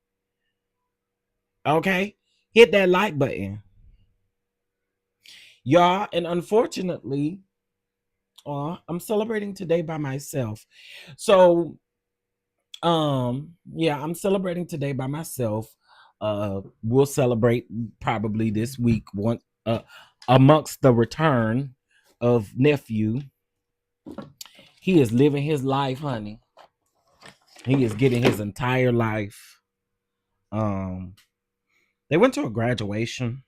Okay? Hit that like button. Y'all, and unfortunately, I'm celebrating today by myself. So, yeah, I'm celebrating today by myself. We'll celebrate probably this week uh, amongst the return of nephew. He is living his life, honey. He is getting his entire life. They went to a graduation.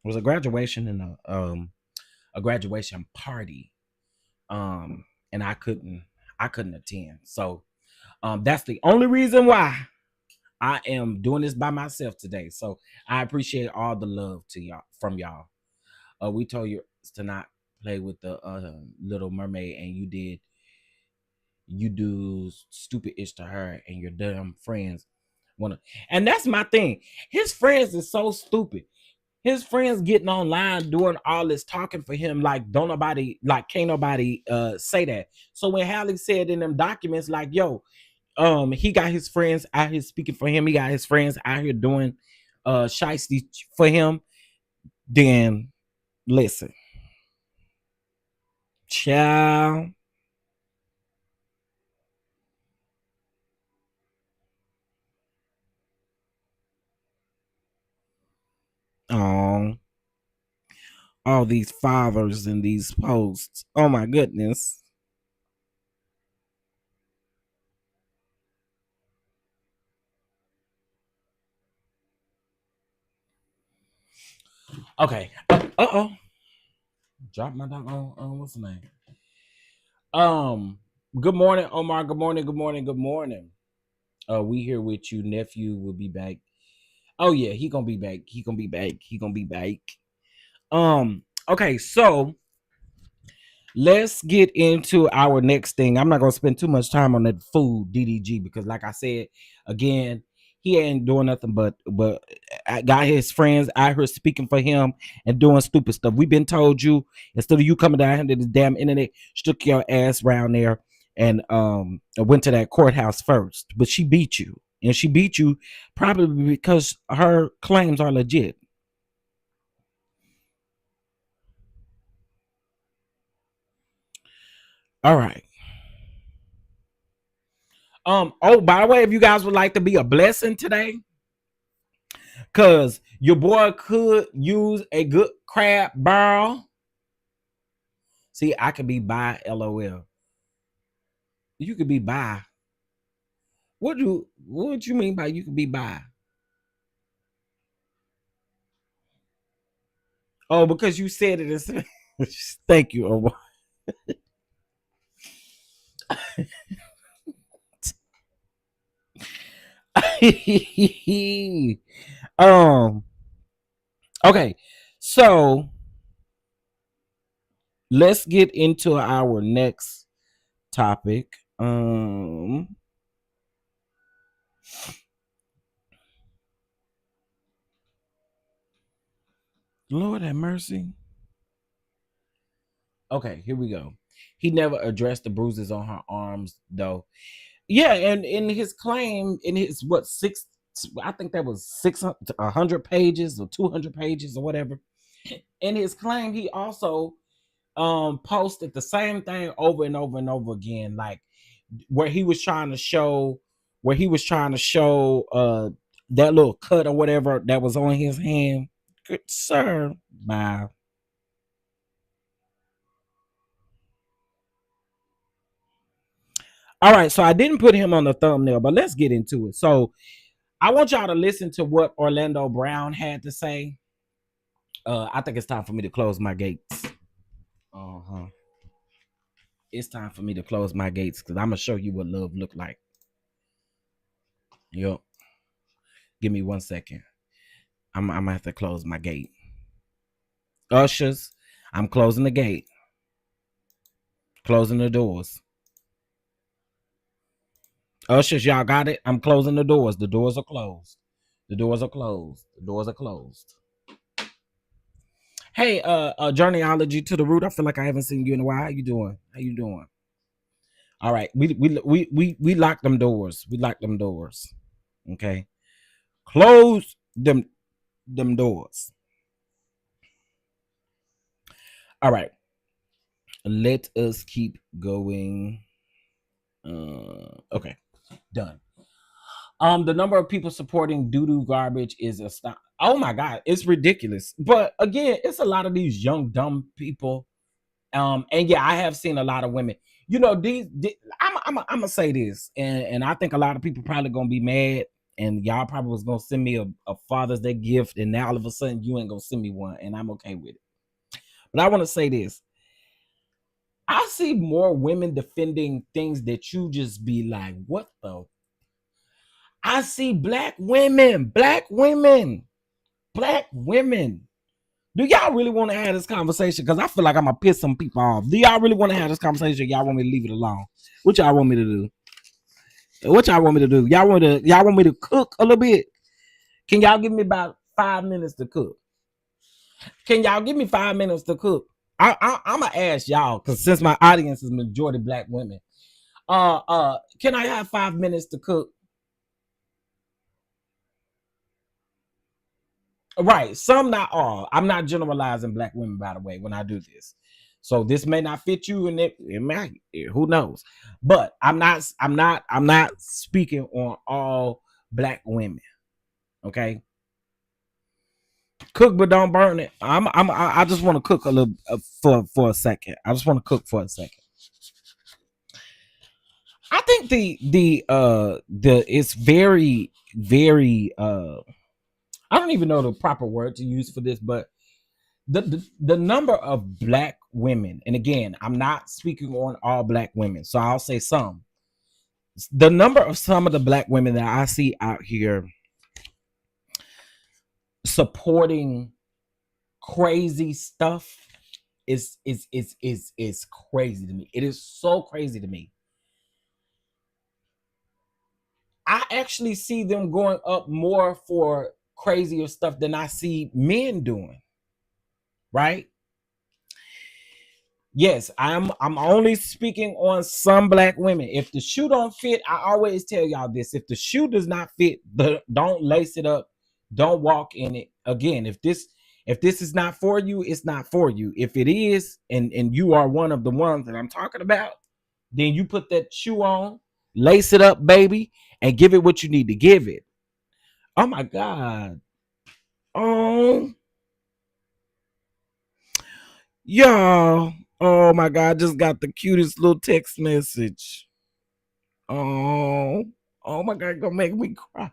It was a graduation and a graduation party. And I couldn't attend. So that's the only reason why I am doing this by myself today. So I appreciate all the love to y'all from y'all. We told you to not play with the Little Mermaid, and you do stupid ish to her, and your damn friends wanna. And that's my thing. His friends is so stupid. His friends getting online doing all this talking for him, like can't nobody say that. So when Halle said in them documents, like, yo, he got his friends out here speaking for him, he got his friends out here doing shiesty for him, then listen, child. Oh, all these fathers in these posts. Oh my goodness. Okay. Uh-oh. Drop my dog on what's the name? Good morning, Omar. Good morning, good morning, good morning. We here with you. Nephew will be back. Oh yeah, he gonna be back. He gonna be back. He gonna be back. Okay, so let's get into our next thing. I'm not gonna spend too much time on that food DDG because, like I said, again, he ain't doing nothing but I got his friends out here speaking for him and doing stupid stuff. We've been told you, instead of you coming down here to the damn internet, stuck your ass around there and went to that courthouse first. But she beat you, and she beat you probably because her claims are legit. All right. Oh, by the way, if you guys would like to be a blessing today, because your boy could use a good crab barrel. See, I could be by LOL. You could be by. What you mean by you could be by? Oh, because you said it is. Thank you. Omar. um. Okay, so let's get into our next topic. Lord have mercy. Okay, here we go. He never addressed the bruises on her arms, though. Yeah, and in his claim, in his what six, I think that was 600 pages or 200 pages or whatever. In his claim, he also posted the same thing over and over and over again, like where he was trying to show, that little cut or whatever that was on his hand. Good sir, bye. All right, so I didn't put him on the thumbnail, but let's get into it. So I want y'all to listen to what Orlando Brown had to say. I think it's time for me to close my gates. Uh-huh. It's time for me to close my gates because I'm gonna show you what love look like. Yep. Give me 1 second. I'm gonna have to close my gate. Ushers, I'm closing the gate. Closing the doors. Ushers, y'all got it? I'm closing the doors. The doors are closed. The doors are closed. The doors are closed. Hey, journeyology to the root. I feel like I haven't seen you in a while. How you doing? How you doing? All right. We lock them doors. We lock them doors. Okay. Close them doors. All right. Let us keep going. Okay. Done. The number of people supporting doo-doo garbage is a stop. Oh my God, it's ridiculous. But again, it's a lot of these young dumb people. And yeah, I have seen a lot of women. You know, I'm gonna say this, and I think a lot of people probably gonna be mad, and y'all probably was gonna send me a Father's Day gift, and now all of a sudden you ain't gonna send me one, and I'm okay with it. But I want to say this: I see more women defending things that you just be like, what the? I see black women. Do y'all really want to have this conversation? Because I feel like I'm gonna piss some people off. Do y'all really want to have this conversation? Y'all want me to leave it alone? What y'all want me to do? What y'all want me to do? Y'all want me to cook a little bit? Can y'all give me about 5 minutes to cook? Can y'all give me 5 minutes to cook? I'm gonna ask y'all, because since my audience is majority black women, can I have 5 minutes to cook? Right, some, not all. I'm not generalizing black women, by the way, when I do this. So this may not fit you, and it might. Who knows? But I'm not speaking on all black women. Okay, cook but don't burn it. I just want to cook a little for a second. I just want to cook for a second. I think the it's very I don't even know the proper word to use for this, but the number of black women, and again, I'm not speaking on all black women, so I'll say some. The number of some of the black women that I see out here supporting crazy stuff is crazy to me. It is so crazy to me. I actually see them going up more for crazier stuff than I see men doing. Right? Yes, I'm only speaking on some black women. If the shoe don't fit, I always tell y'all this. If the shoe does not fit, don't lace it up. Don't walk in it. Again, if this is not for you, it's not for you. If it is, and you are one of the ones that I'm talking about, then you put that shoe on, lace it up, baby, and give it what you need to give it. Oh my God. Oh, y'all. Oh my God, I just got the cutest little text message. Oh, oh my God, gonna make me cry.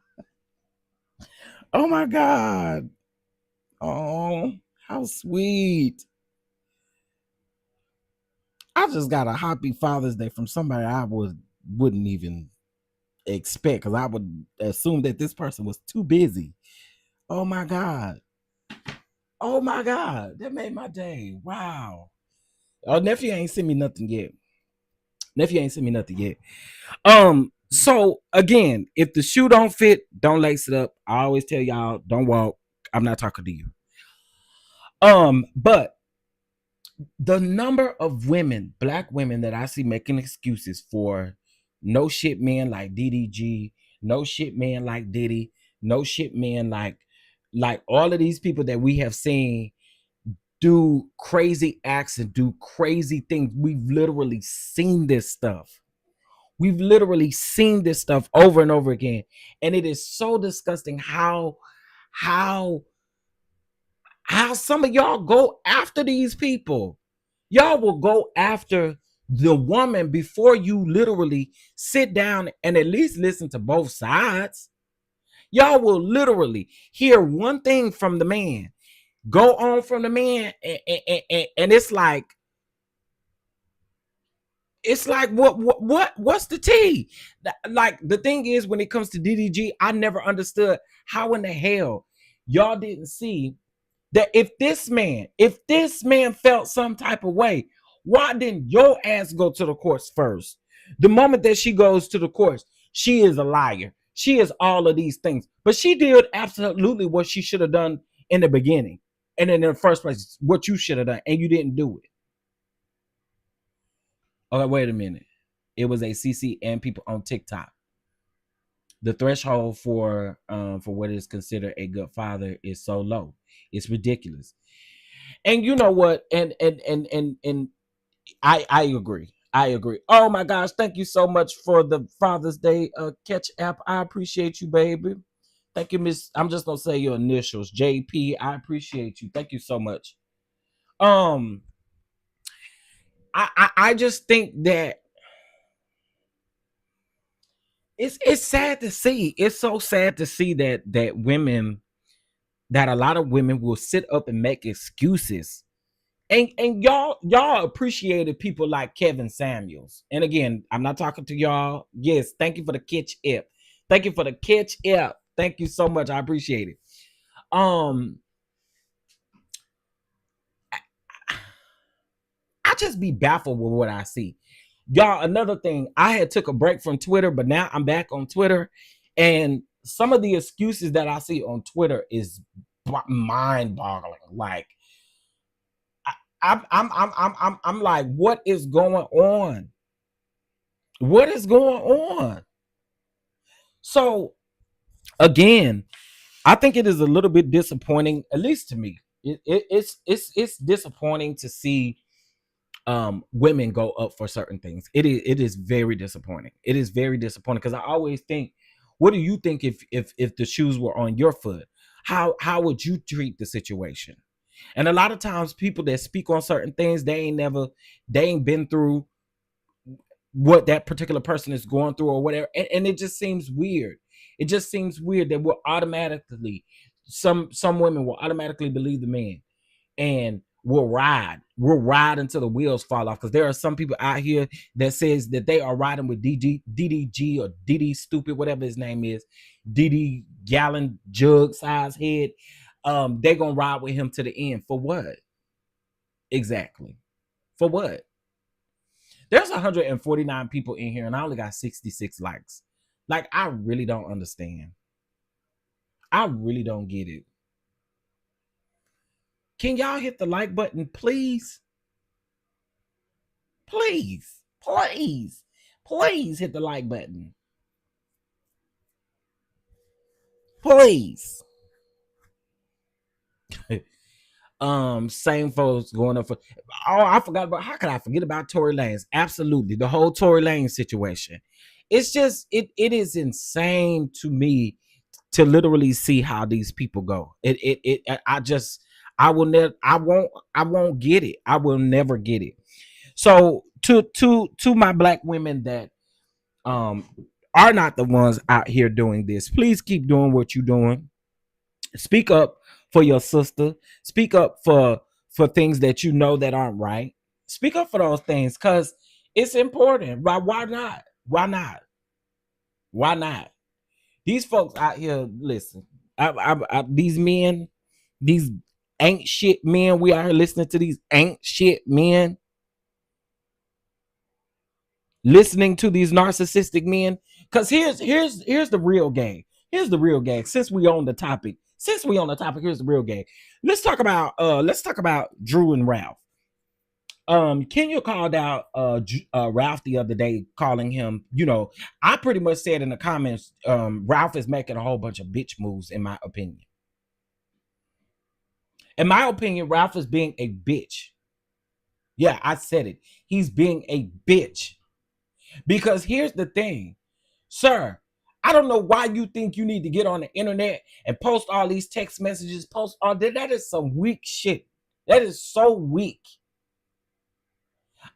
Oh my God. Oh, how sweet. I just got a happy Father's Day from somebody I wouldn't even expect, because I would assume that this person was too busy. Oh my God. Oh my God. That made my day. Wow. Oh, nephew ain't sent me nothing yet. So again, if the shoe don't fit, don't lace it up. I always tell y'all, don't walk. I'm not talking to you. But the number of women, black women, that I see making excuses for no shit men like DDG, no shit men like Diddy, no shit men like all of these people that we have seen do crazy acts and do crazy things. We've literally seen this stuff. We've literally seen this stuff over and over again. And it is so disgusting how some of y'all go after these people. Y'all will go after the woman before you literally sit down and at least listen to both sides. Y'all will literally hear one thing from the man, go on from the man, and it's like what's the tea? Like, the thing is, when it comes to DDG, I never understood how in the hell y'all didn't see that if this man felt some type of way, why didn't your ass go to the courts first? The moment that she goes to the courts, she is a liar. She is all of these things. But she did absolutely what she should have done in the beginning. And in the first place, what you should have done, and you didn't do it. Okay, wait a minute. It was a CC and people on TikTok. The threshold for what is considered a good father is so low. It's ridiculous. And you know what? And I agree. I agree. Oh my gosh, thank you so much for the Father's Day catch app. I appreciate you, baby. Thank you, Miss. I'm just gonna say your initials, JP. I appreciate you. Thank you so much. Um, I just think that it's sad to see. It's so sad to see that women, that a lot of women will sit up and make excuses. And y'all appreciated people like Kevin Samuels. And again, I'm not talking to y'all. Yes, thank you for the catch up. Thank you for the catch up. Thank you so much. I appreciate it. Um, I just be baffled with what I see. Y'all, another thing, I had took a break from Twitter, but now I'm back on Twitter. And some of the excuses that I see on Twitter is mind-boggling. Like, I'm like, what is going on? What is going on? So again, I think it is a little bit disappointing, at least to me. It's disappointing to see women go up for certain things. It is very disappointing. It is very disappointing because I always think, what do you think if the shoes were on your foot? How would you treat the situation? And a lot of times people that speak on certain things, they ain't been through what that particular person is going through or whatever. And it just seems weird. It just seems weird that we'll automatically, some women will automatically believe the man and we'll ride until the wheels fall off. Because there are some people out here that says that they are riding with DDG or DD stupid, whatever his name is, DD gallon jug size head. They're gonna ride with him to the end. For what? Exactly. For what? There's 149 people in here and I only got 66 likes. Like, I really don't understand. I really don't get it. Can y'all hit the like button, please? Please, please, please hit the like button. Please. Same folks going up for. Oh, I forgot about. How could I forget about Tory Lanez? Absolutely, the whole Tory Lanez situation. It's just it is insane to me to literally see how these people go. I will never. I won't get it. I will never get it. So to my black women that um are not the ones out here doing this, please keep doing what you're doing. Speak up for your sister. Speak up for things that you know that aren't right. Speak up for those things because it's important. Why not? Why not? Why not? These folks out here, listen. These men, these ain't shit men. We out here listening to these ain't shit men, listening to these narcissistic men. Because here's the real game. Here's the real game. Since we on the topic, here's the real game. Let's talk about Drew and Ralph. Kenya called out Ralph the other day, calling him, I pretty much said in the comments, Ralph is making a whole bunch of bitch moves, in my opinion. In my opinion, Ralph is being a bitch. Yeah, I said it. He's being a bitch. Because here's the thing, sir, I don't know why you think you need to get on the internet and post all these text messages, post all that. That is some weak shit. That is so weak.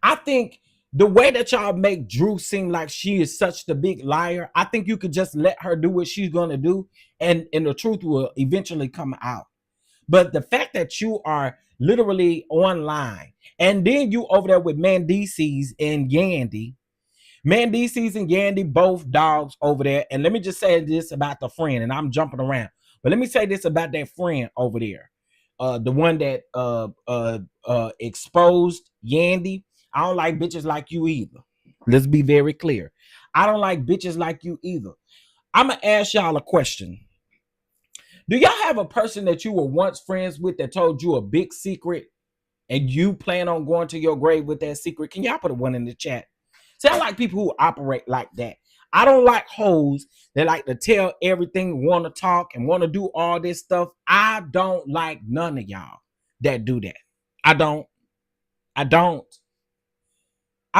I think the way that y'all make Drew seem like she is such the big liar, I think you could just let her do what she's going to do and the truth will eventually come out. But the fact that you are literally online and then you over there with Mandices and Yandy, Mandices and Yandy, both dogs over there. And let me just say this about the friend, and I'm jumping around, but let me say this about that friend over there. The one that exposed Yandy. I don't like bitches like you either. Let's be very clear. I don't like bitches like you either. I'm going to ask y'all a question. Do y'all have a person that you were once friends with that told you a big secret and you plan on going to your grave with that secret? Can y'all put a one in the chat? See, I like people who operate like that. I don't like hoes that like to tell everything, want to talk, and want to do all this stuff. I don't like none of y'all that do that. I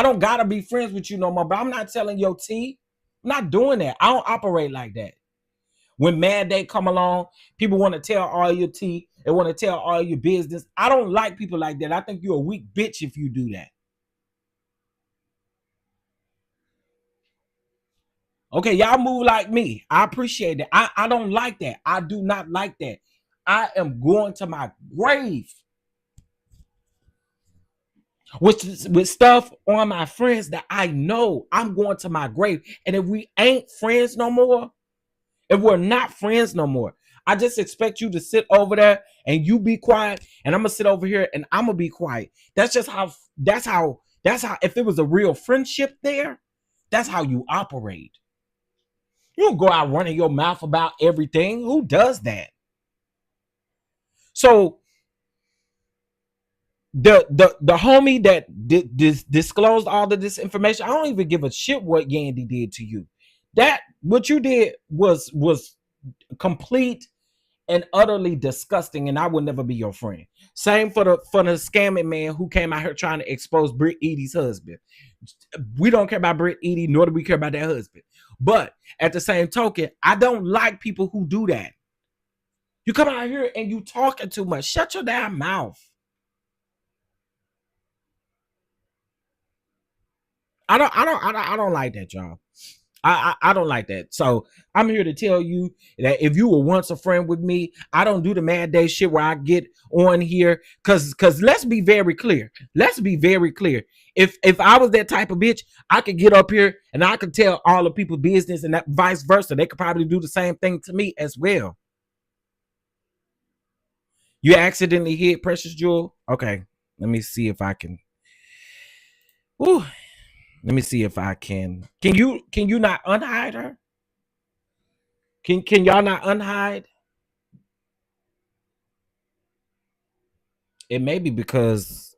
don't gotta be friends with you no more, but I'm not telling your tea. I'm not doing that. I don't operate like that. When Mad Day come along, people want to tell all your tea. They want to tell all your business. I don't like people like that. I think you're a weak bitch if you do that. Okay, y'all move like me. I appreciate that. I don't like that. I do not like that. I am going to my grave with stuff on my friends that I know. I'm going to my grave. And if we ain't friends no more, if we're not friends no more, I just expect you to sit over there and you be quiet, and I'm gonna sit over here and I'm gonna be quiet. That's how if it was a real friendship there, that's how you operate. You don't go out running your mouth about everything. Who does that? So the homie that disclosed all of this information, I don't even give a shit what Yandy did to you. That what you did was complete and utterly disgusting, and I would never be your friend. Same for the scamming man who came out here trying to expose Britt Edie's husband. We don't care about Britt Edie, nor do we care about that husband. But at the same token, I don't like people who do that. You come out here and you talking too much. Shut your damn mouth. I don't like that, y'all. I don't like that. So I'm here to tell you that if you were once a friend with me, I don't do the Mad Day shit where I get on here. Cause let's be very clear. Let's be very clear. If I was that type of bitch, I could get up here and I could tell all the people business, and that vice versa. They could probably do the same thing to me as well. You accidentally hit Precious Jewel. Okay, let me see if I can. Ooh. Let me see if I can. Can you not unhide her? Can y'all not unhide? It may be because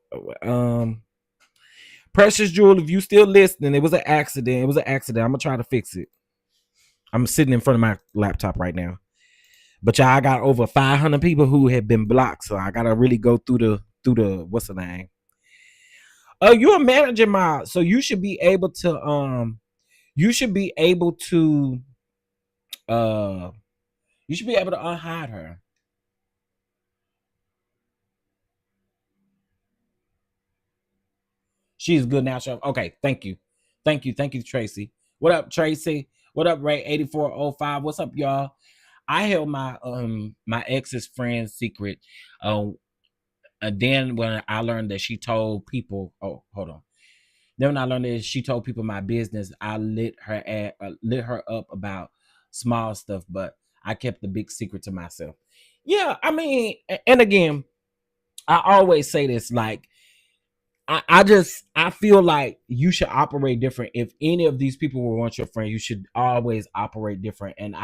Precious Jewel, if you still listening, it was an accident. It was an accident. I'm gonna try to fix it. I'm sitting in front of my laptop right now. But y'all, I got over 500 people who have been blocked, so I gotta really go through the what's the name? You're a manager mod, so you should be able to you should be able to unhide her. She's good now. Okay, thank you, Tracy. What up, Tracy? What up, Ray 8405? What's up, y'all? I held my my ex's friend's secret. And then when I learned that she told people, oh, hold on. Then when I learned that she told people my business, I lit her up about small stuff, but I kept the big secret to myself. Yeah, I mean, and again, I always say this, like, I feel like you should operate different. If any of these people will want your friend, you should always operate different. And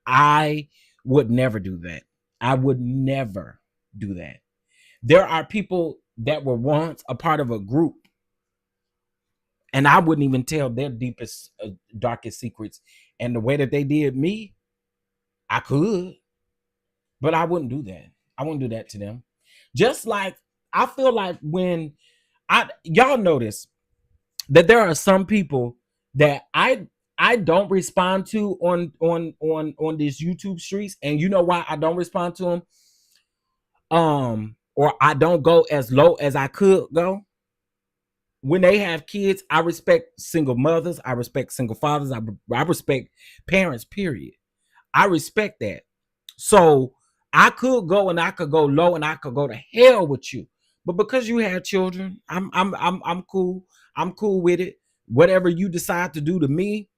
I would never do that. I would never do that. There are people that were once a part of a group, and I wouldn't even tell their deepest, darkest secrets. And the way that they did me, I could, but I wouldn't do that. I wouldn't do that to them. Just like I feel like when y'all notice that there are some people that I don't respond to on these YouTube streets, and you know why I don't respond to them? Or I don't go as low as I could go. When they have kids, I respect single mothers. I respect single fathers. I respect parents, period. I respect that. So I could go and I could go low and I could go to hell with you. But because you have children, I'm cool. I'm cool with it. Whatever you decide to do to me,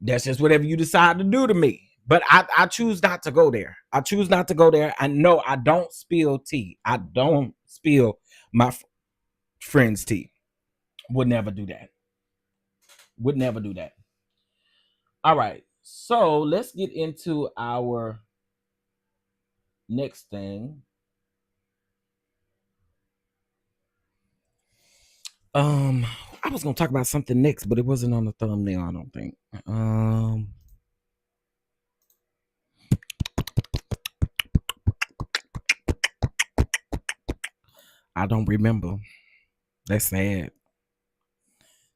that's just whatever you decide to do to me. But I choose not to go there. I choose not to go there. I know I don't spill tea. I don't spill my friend's tea. Would never do that. Would never do that. All right. So let's get into our next thing. I was gonna talk about something next, but it wasn't on the thumbnail, I don't think. I don't remember. That's sad.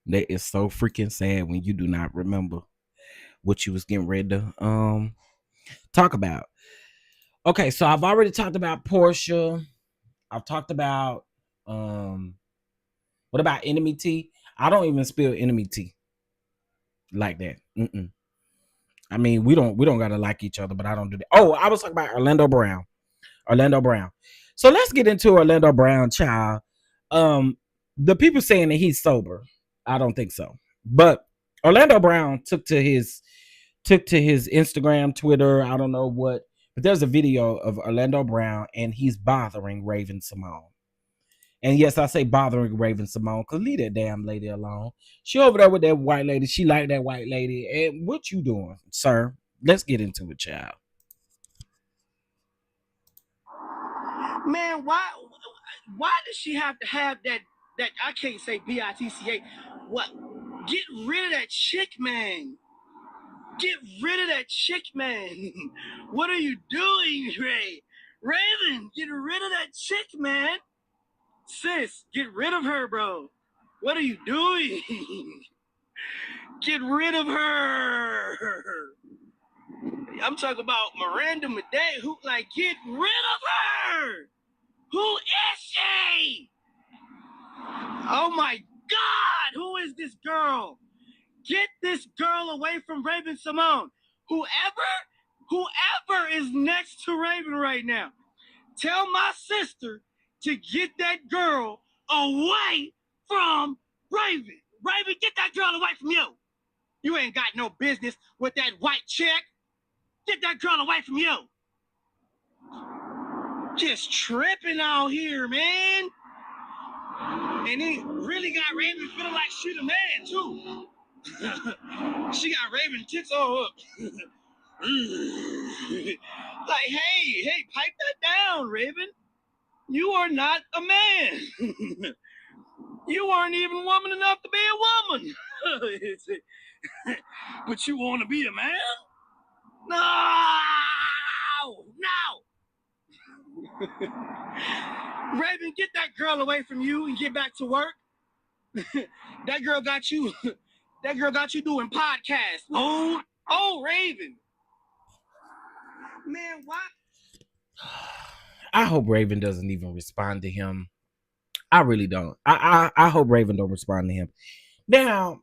That is so freaking sad when you do not remember. what you was getting ready to talk about. Okay, so I've already talked about Porsha. I've talked about what about enemy tea? I don't even spill enemy tea like that. I mean, we don't gotta like each other, but I don't do that. Oh, I was talking about Orlando Brown. Orlando Brown. So let's get into Orlando Brown, child. The people saying that he's sober. I don't think so. But Orlando Brown took to his Instagram, Twitter, I don't know what, but there's a video of Orlando Brown and he's bothering Raven Simone. And yes, I say bothering Raven Simone because leave that damn lady alone. She over there with that white lady. She like that white lady. And what you doing, sir? Let's get into it, child. Man, why does she have to have that I can't say BITCA? What? Get rid of that chick, man. Get rid of that chick, man. What are you doing, Ray? Raven, get rid of that chick, man. Sis, get rid of her, bro. What are you doing? Get rid of her. I'm talking about Miranda Madej, who, like, get rid of her. Who is she? Oh my God, who is this girl? Get this girl away from Raven Simone. Whoever is next to Raven right now, tell my sister to get that girl away from Raven. Raven, get that girl away from you. You ain't got no business with that white chick. Get that girl away from you. Just tripping out here, man. And it really got Raven feeling like she the man, too. She got Raven tits all up. Like, hey, pipe that down, Raven. You are not a man. You aren't even woman enough to be a woman. But you want to be a man? No! Raven, get that girl away from you and get back to work. That girl got you doing podcasts. Oh, Raven. Man, why? I hope Raven doesn't even respond to him. I really don't. I hope Raven don't respond to him. Now,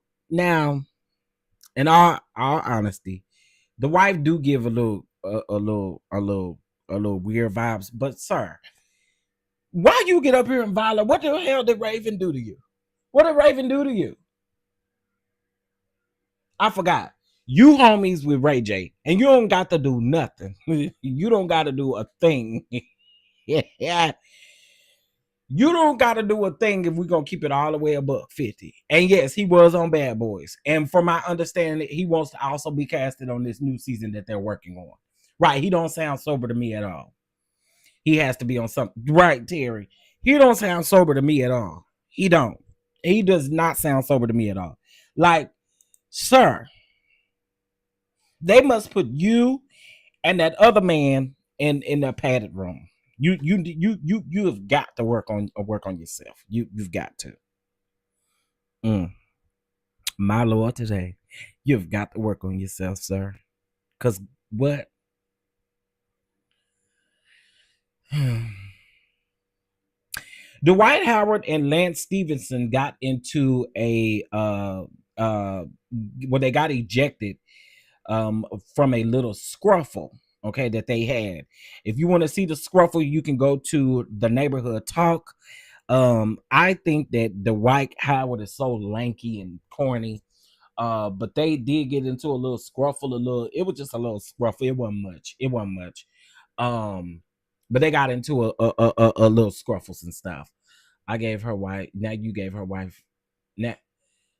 in all honesty, the wife do give a little weird vibes. But sir, why you get up here and violate? What the hell did Raven do to you? What did Raven do to you? I forgot. You homies with Ray J, and you don't got to do nothing. You don't got to do a thing. Yeah. You don't got to do a thing if we're going to keep it all the way above 50. And yes, he was on Bad Boys. And from my understanding, he wants to also be casted on this new season that they're working on. Right. He don't sound sober to me at all. He has to be on something. Right, Terry. He don't sound sober to me at all. He don't. He does not sound sober to me at all. Like, sir, they must put you and that other man in a padded room. You have got to work on yourself. You've got to. My Lord, today you've got to work on yourself, sir. Cause what? Dwight Howard and Lance Stevenson got into a they got ejected from a little scruffle, okay, that they had. If you want to see the scruffle, you can go to the Neighborhood Talk. I think that Dwight Howard is so lanky and corny, but they did get into a little scruffle. It was just a little scruffle. It wasn't much. But they got into a little scruffles and stuff. I gave her wife. Now you gave her wife.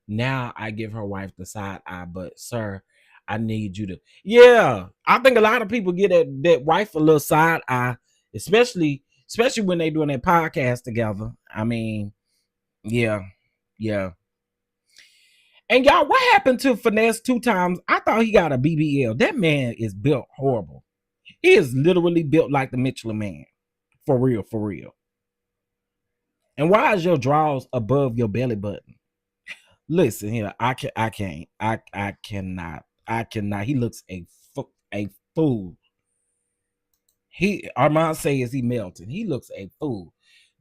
Now I give her wife the side eye. But sir, I need you to. Yeah, I think a lot of people get that wife a little side eye, especially when they doing their podcast together. I mean, yeah. And y'all, what happened to Finesse 2 times? I thought he got a BBL. That man is built horrible. He is literally built like the Michelin Man. For real. And why is your drawers above your belly button? Listen here, I cannot. I cannot. He looks a fool. Armand says he melting. He looks a fool.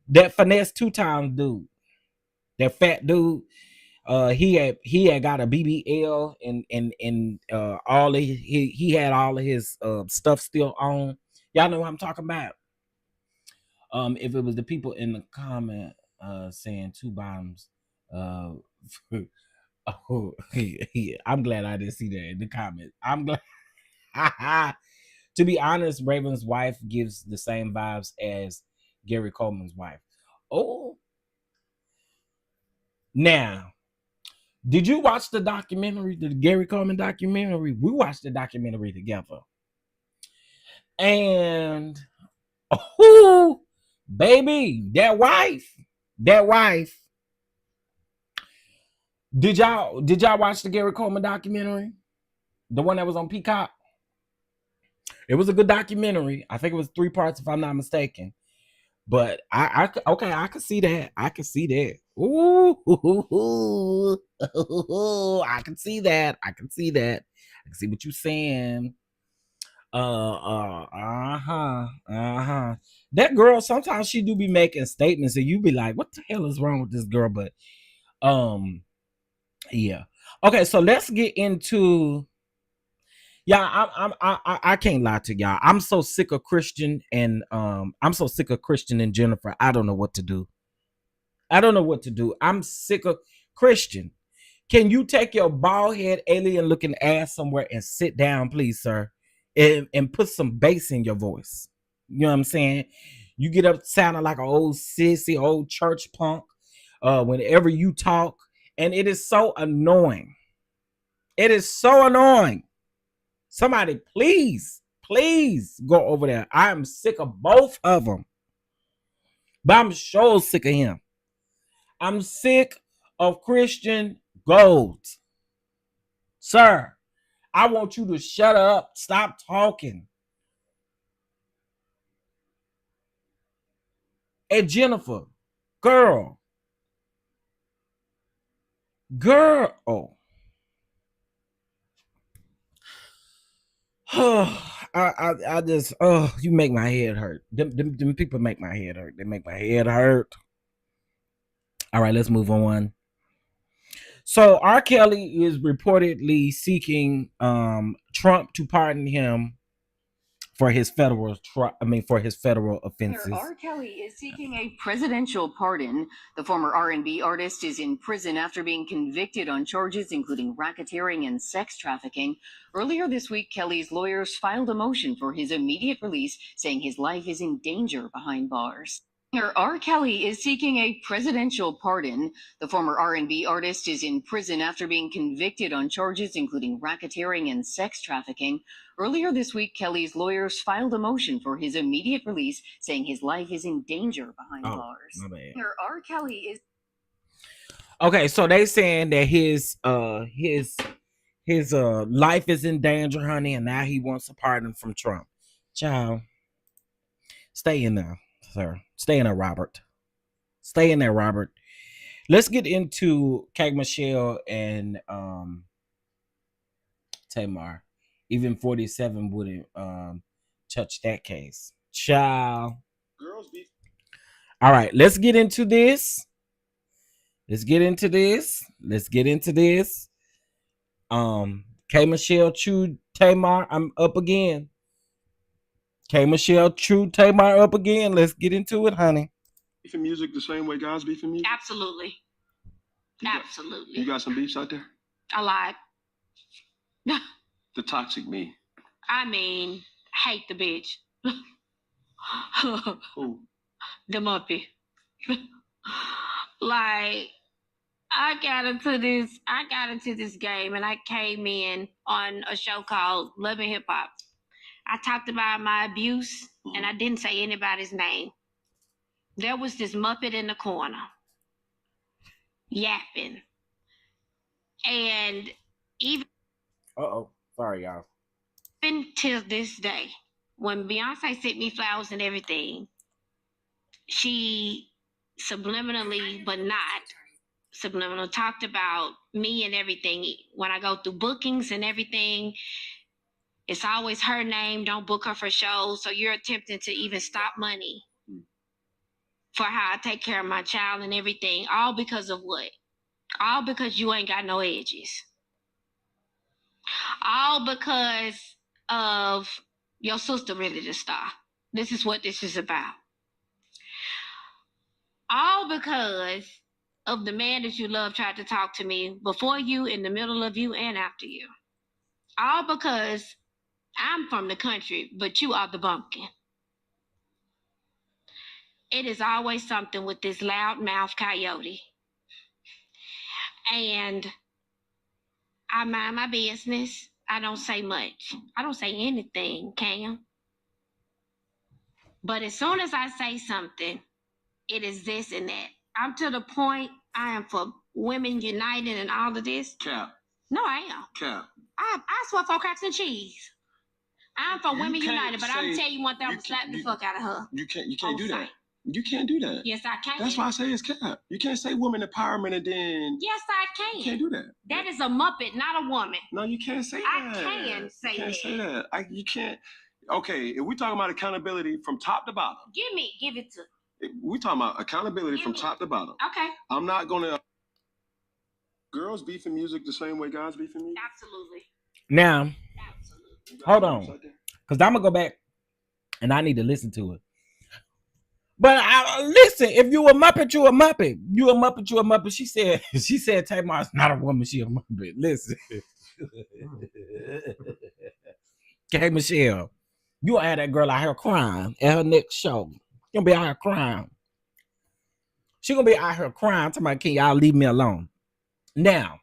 That finesse 2 times dude, that fat dude. He had got a BBL and all of he had all of his stuff still on. Y'all know what I'm talking about. If it was the people in the comment saying 2 bombs, uh, oh, I'm glad I didn't see that in the comment. I'm glad. To be honest, Raven's wife gives the same vibes as Gary Coleman's wife. Oh, now, did you watch the documentary, the Gary Coleman documentary? We watched the documentary together. And, oh, baby, that wife. Did y'all watch the Gary Coleman documentary? The one that was on Peacock? It was a good documentary. I think it was 3 parts, if I'm not mistaken. But I could see that. I could see that. Ooh, I can see that. I can see that. I can see what you're saying. That girl, sometimes she do be making statements, and you be like, "What the hell is wrong with this girl?" But, yeah. Okay, so let's get into. Yeah, I can't lie to y'all. I'm so sick of Christian and I'm so sick of Christian and Jennifer. I don't know what to do. I'm sick of Christian. Can you take your bald head alien looking ass somewhere and sit down, please, sir? And put some bass in your voice. You know what I'm saying? You get up sounding like an old sissy, old church punk, whenever you talk, and it is so annoying. It is so annoying. Somebody, please go over there. I am sick of both of them. But I'm so sick of him. I'm sick of Christian Gold. Sir, I want you to shut up. Stop talking. And Jennifer, girl. Oh. I just, you make my head hurt. Them people make my head hurt. They make my head hurt. All right, let's move on. So R. Kelly is reportedly seeking Trump to pardon him for his federal offenses. R. Kelly is seeking a presidential pardon. The former R&B artist is in prison after being convicted on charges including racketeering and sex trafficking. Earlier this week, Kelly's lawyers filed a motion for his immediate release, saying his life is in danger behind bars. R. Kelly is seeking a presidential pardon. The former R&B artist is in prison after being convicted on charges including racketeering and sex trafficking. Earlier this week, Kelly's lawyers filed a motion for his immediate release, saying his life is in danger behind bars. My bad. R. Kelly is okay. So they saying that his life is in danger, honey, and now he wants a pardon from Trump. Child, stay in there, sir. Stay in there, Robert. Stay in there, Robert. Let's get into K. Michelle and Tamar. Even 47 wouldn't touch that case. Child. Girls be. All right, let's get into this. K. Michelle chewed Tamar. I'm up again. K. Michelle chewed Tamar up again. Let's get into it, honey. Beefing music the same way guys beefing music? Absolutely. Absolutely. You got some beefs out there? A lot. The toxic me. I mean, hate the bitch. Who? The Muppy. Like, I got into this game and I came in on a show called Love and Hip Hop. I talked about my abuse and I didn't say anybody's name. There was this Muppet in the corner yapping. And even sorry, y'all. Even till this day, when Beyonce sent me flowers and everything, she subliminally, but not, Subliminal talked about me and everything. When I go through bookings and everything, it's always her name. Don't book her for shows. So you're attempting to even stop money for how I take care of my child and everything. All because of what? All because you ain't got no edges. All because of your sister really the star. This is what this is about. All because of the man that you love tried to talk to me before you, in the middle of you, and after you. All because I'm from the country, but you are the bumpkin. It is always something with this loudmouth coyote. And I mind my business. I don't say much. I don't say anything, Cam. But as soon as I say something, it is this and that. I'm to the point I am for women united and all of this. Cap. No, I am. Cap. I swear for cracks and cheese. I'm for women can't united, but I'm say- gonna tell you one thing, I'm you gonna slap can't- the you- fuck out of her. You can't On do that. site. You can't do that. Yes, I can. That's why I say it's cap. You can't say woman empowerment and then Yes, I can. you can't do that. That is a Muppet, not a woman. No, you can't say I that. can say you can't that. say that. You can't. Okay, if we're talking about accountability from top to bottom, Give it to. we're talking about accountability Give from me. top to bottom. Okay, I'm not gonna. Girls beef in music the same way guys beef in music. absolutely. Now, Absolutely. hold on, because I'm gonna go back and I need to listen to it. But listen, if you a Muppet, you a Muppet. You a Muppet, you a Muppet. She said Tamar's not a woman, she a Muppet. Listen. Okay, Michelle, you gonna have that girl out here crying at her next show. You gonna be out here crying. She gonna be out here crying. Talking about, can y'all leave me alone? Now,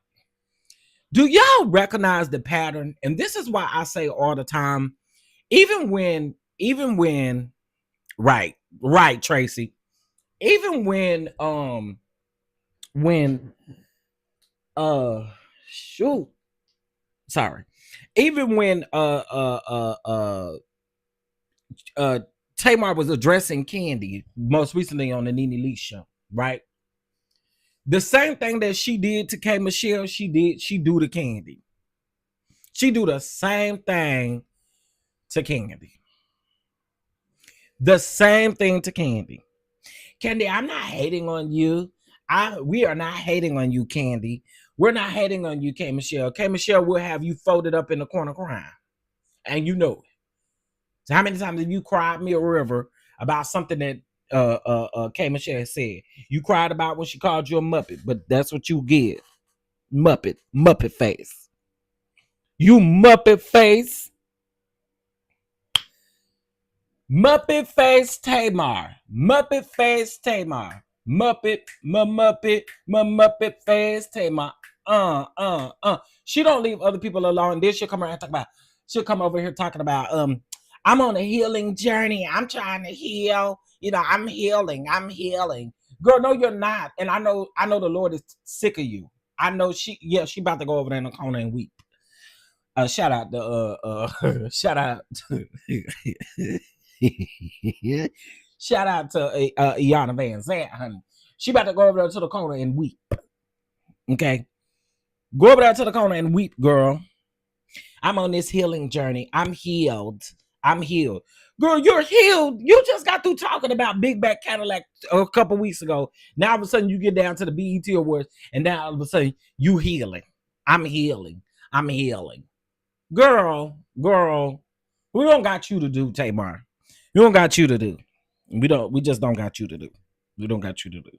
do y'all recognize the pattern? And this is why I say all the time, even when, right, Tracy, even when shoot, sorry, even when Tamar was addressing Candy most recently on the Nene Lee show, right? The same thing that she did to K Michelle, she do to Candy. She do the same thing to Candy. The same thing to Candy. Candy, I'm not hating on you. We are not hating on you, Candy. We're not hating on you, K Michelle. K Michelle will have you folded up in the corner crying. And you know it. So how many times have you cried me a river about something that K Michelle said? You cried about when she called you a Muppet, but that's what you get. Muppet face. You Muppet face. Muppet face Tamar. Muppet face Tamar. Muppet face Tamar. She don't leave other people alone. Then she'll come around and talk about, she'll come over here talking about, I'm on a healing journey. I'm trying to heal. I'm healing. Girl, no, you're not. And I know the Lord is sick of you. I know she about to go over there in the corner and weep. Shout out to shout out to Iana Van Zant, honey. She about to go over there to the corner and weep. Okay. Go over there to the corner and weep, girl. I'm on this healing journey. I'm healed. Girl, you're healed. You just got through talking about Big Back Cadillac a couple weeks ago. Now all of a sudden you get down to the BET Awards and now all of a sudden you healing. I'm healing. Girl, we don't got you to do, Tamar. We don't got you to do. We just don't got you to do. We don't got you to do.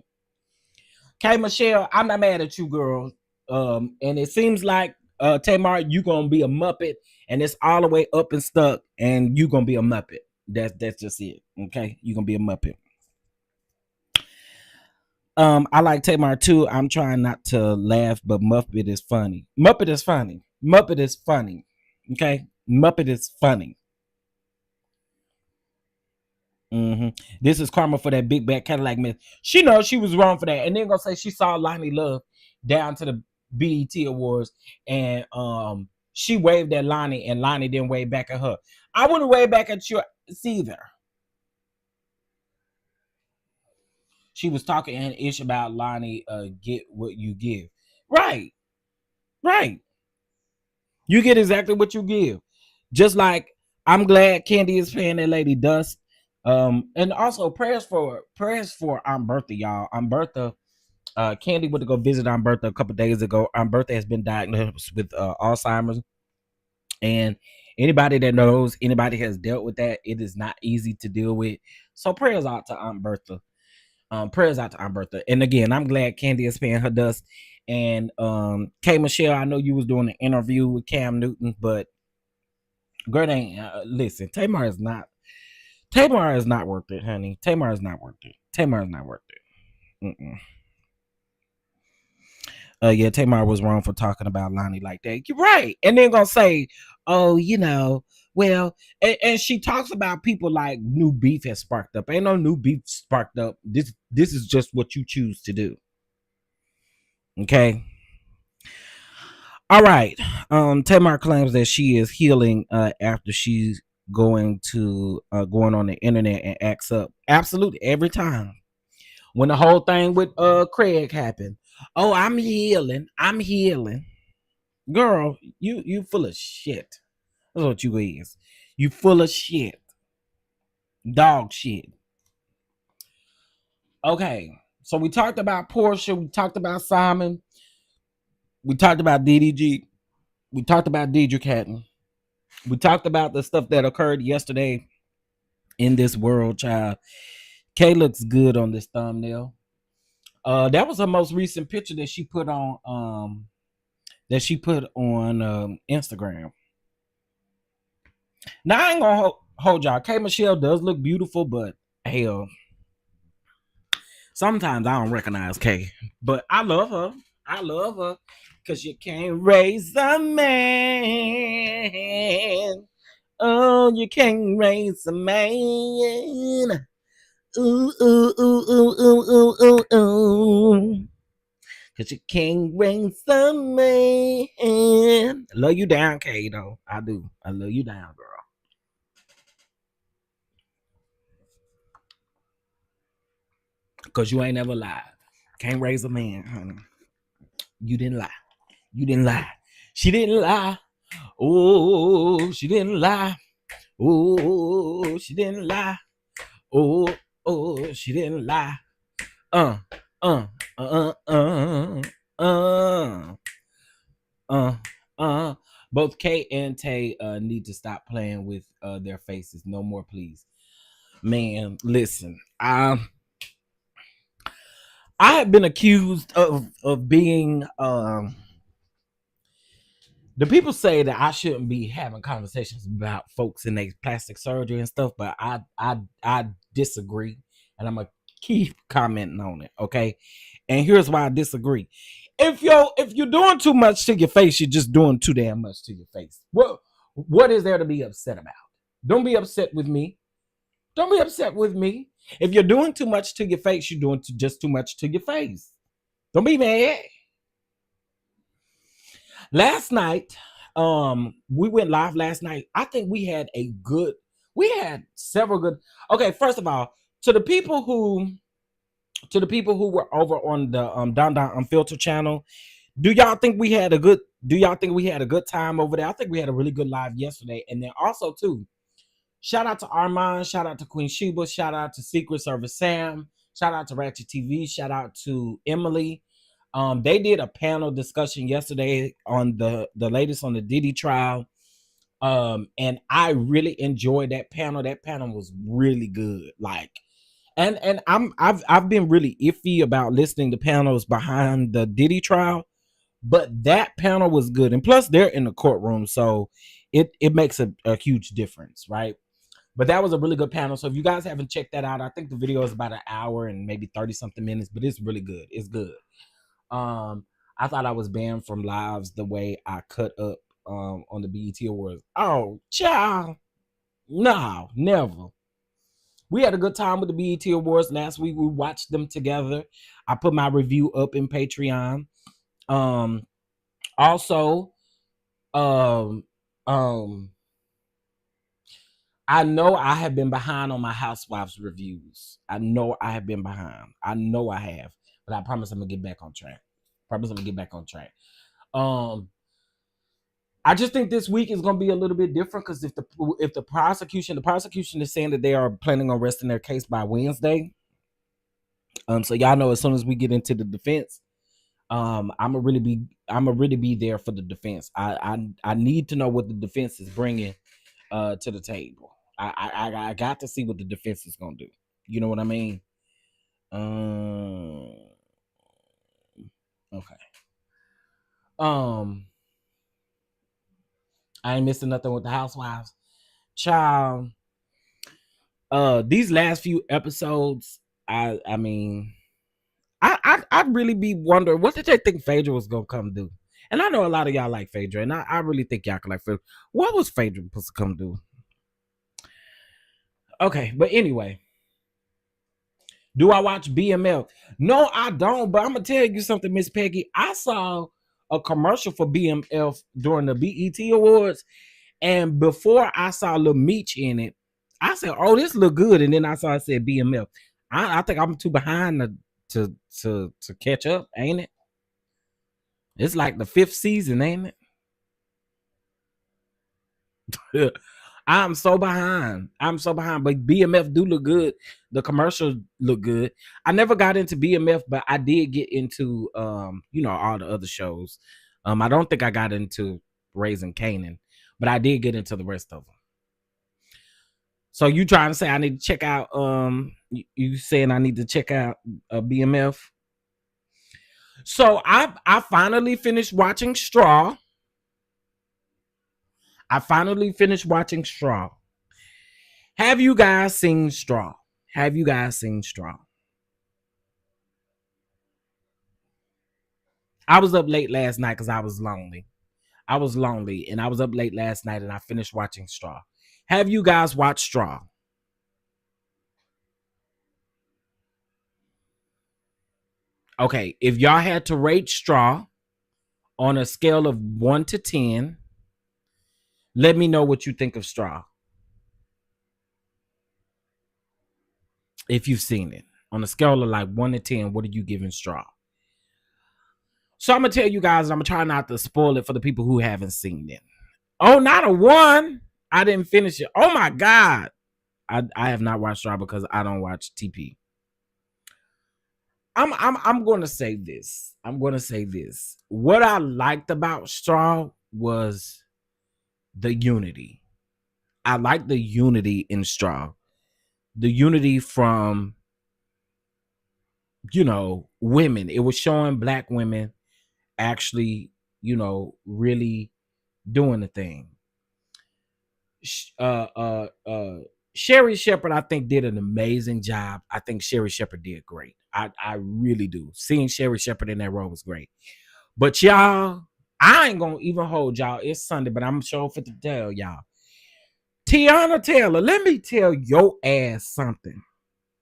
Okay, Michelle, I'm not mad at you, girl. And it seems like Tamar, you gonna be a Muppet, and it's all the way up and stuck, and you gonna be a Muppet. That's just it. Okay, you gonna be a Muppet. I like Tamar too. I'm trying not to laugh, but Muppet is funny. Muppet is funny. Okay, Muppet is funny. This is karma for that Big Back Cadillac myth. She knows she was wrong for that, and then gonna say she saw Lonnie Love down to the BET Awards, and she waved at Lonnie, and Lonnie didn't wave back at her. I wouldn't wave back at you either. she was talking in ish about Lonnie, get what you give. Right, right. You get exactly what you give. Just like I'm glad Candy is paying that lady dust. And also prayers for Aunt Bertha, y'all. Aunt Bertha, Candy went to go visit Aunt Bertha a couple days ago. Aunt Bertha has been diagnosed with Alzheimer's, and anybody that knows, anybody has dealt with that, it is not easy to deal with. So prayers out to Aunt Bertha. Prayers out to Aunt Bertha. And again, I'm glad Candy is paying her dust. And K Michelle, I know you was doing an interview with Cam Newton, but girl, ain't listen. Tamar is not worth it, honey. Tamar is not worth it. Tamar is not worth it. Mm-mm. Yeah, Tamar was wrong for talking about Lonnie like that. You're right. And then gonna say, oh, well, and she talks about people like new beef has sparked up. Ain't no new beef sparked up. This is just what you choose to do. Okay. All right. Tamar claims that she is healing after she's going on the internet and acts up. Absolutely every time. When the whole thing with Craig happened. Oh, I'm healing. I'm healing. Girl, you full of shit. That's what you is. You full of shit. Dog shit. Okay. So we talked about Porsha. We talked about Simon. We talked about DDG. We talked about Dedrick Hatton. We talked about the stuff that occurred yesterday in this world, child. Kay looks good on this thumbnail. That was her most recent picture that she put on Instagram. Now I ain't gonna hold y'all. K Michelle does look beautiful, but hell, sometimes I don't recognize Kay. But I love her. I love her. Cause you can't raise a man. Oh, you can't raise a man. Ooh, ooh, ooh, ooh, ooh, ooh, ooh, ooh. Cause you can't raise a man. I love you down, Kay, though. I do. I love you down, girl. Cause you ain't never lied. Can't raise a man, honey. You didn't lie. You didn't lie. She didn't lie. Oh, she didn't lie. Oh, she didn't lie. Oh, she didn't lie. Uh, uh, uh, uh, uh, uh, uh. Both Kay and Tay need to stop playing with their faces. No more, please. Man, listen. I have been accused of being the people say that I shouldn't be having conversations about folks in their plastic surgery and stuff, but I disagree, and I'm gonna keep commenting on it. Okay, and here's why I disagree. If you're doing too much to your face, you're just doing too damn much to your face. What is there to be upset about? Don't be upset with me. Don't be upset with me. If you're doing too much to your face, you're doing just too much to your face. Don't be mad. Last night, we went live last night. I think we had several good. Okay, first of all, to the people who were over on the DonDons Unfiltered channel, do y'all think we had a good time over there? I think we had a really good live yesterday. And then also too, shout out to Armand, shout out to Queen Sheba, shout out to Secret Service Sam, shout out to Ratchet TV, shout out to Emily. They did a panel discussion yesterday on the latest on the Diddy trial. And I really enjoyed that panel. That panel was really good. Like, and I've been really iffy about listening to panels behind the Diddy trial, but that panel was good. And plus they're in the courtroom, so it makes a huge difference, right? But that was a really good panel. So if you guys haven't checked that out, I think the video is about an hour and maybe 30 something minutes, but it's really good. It's good. I thought I was banned from lives the way I cut up on the BET Awards. Oh, child. No, never. We had a good time with the BET Awards last week. We watched them together. I put my review up in Patreon. Also, I know I have been behind on my Housewives reviews. I know I have been behind. I know I have, but I promise I'm gonna get back on track. Promise I'm gonna get back on track. I just think this week is gonna be a little bit different because if the prosecution is saying that they are planning on resting their case by Wednesday. So y'all know as soon as we get into the defense, I'm gonna really be there for the defense. I need to know what the defense is bringing to the table. I got to see what the defense is gonna do. You know what I mean? Okay. I ain't missing nothing with the Housewives. Child. These last few episodes, I mean, I really be wondering what did they think Phaedra was gonna come do? And I know a lot of y'all like Phaedra, and I really think y'all can like Phaedra. What was Phaedra supposed to come do? Okay, but anyway, do I watch BMF? No, I don't. But I'm gonna tell you something, Miss Peggy. I saw a commercial for BMF during the BET Awards, and before I saw Lil Meech in it, I said, "Oh, this look good," and then I saw it said BMF. I think I'm too behind to catch up, ain't it? It's like the 5th season, ain't it? I'm so behind. But BMF do look good. The commercial look good. I never got into BMF, but I did get into all the other shows. I don't think I got into Raising Kanan, but I did get into the rest of them. So you trying to say I need to check out you saying I need to check out BMF? So I finally finished watching Straw. Have you guys seen Straw? I was up late last night because I was lonely. And I was up late last night and I finished watching Straw. Have you guys watched Straw? Okay, if y'all had to rate Straw on a scale of 1 to 10, let me know what you think of Straw. If you've seen it. On a scale of like 1 to 10, what are you giving Straw? So I'm going to tell you guys, I'm going to try not to spoil it for the people who haven't seen it. Oh, not a 1. I didn't finish it. Oh, my God. I have not watched Straw because I don't watch TP. I'm going to say this. What I liked about Straw was the unity. I like the unity in Straw. The unity from, women. It was showing Black women actually, really doing the thing. Sherry Shepherd, I think, did an amazing job. I think Sherry Shepherd did great. I really do. Seeing Sherry Shepherd in that role was great. But y'all, I ain't gonna even hold y'all. It's Sunday, but I'm sure fit to tell y'all. Tiana Taylor, let me tell your ass something.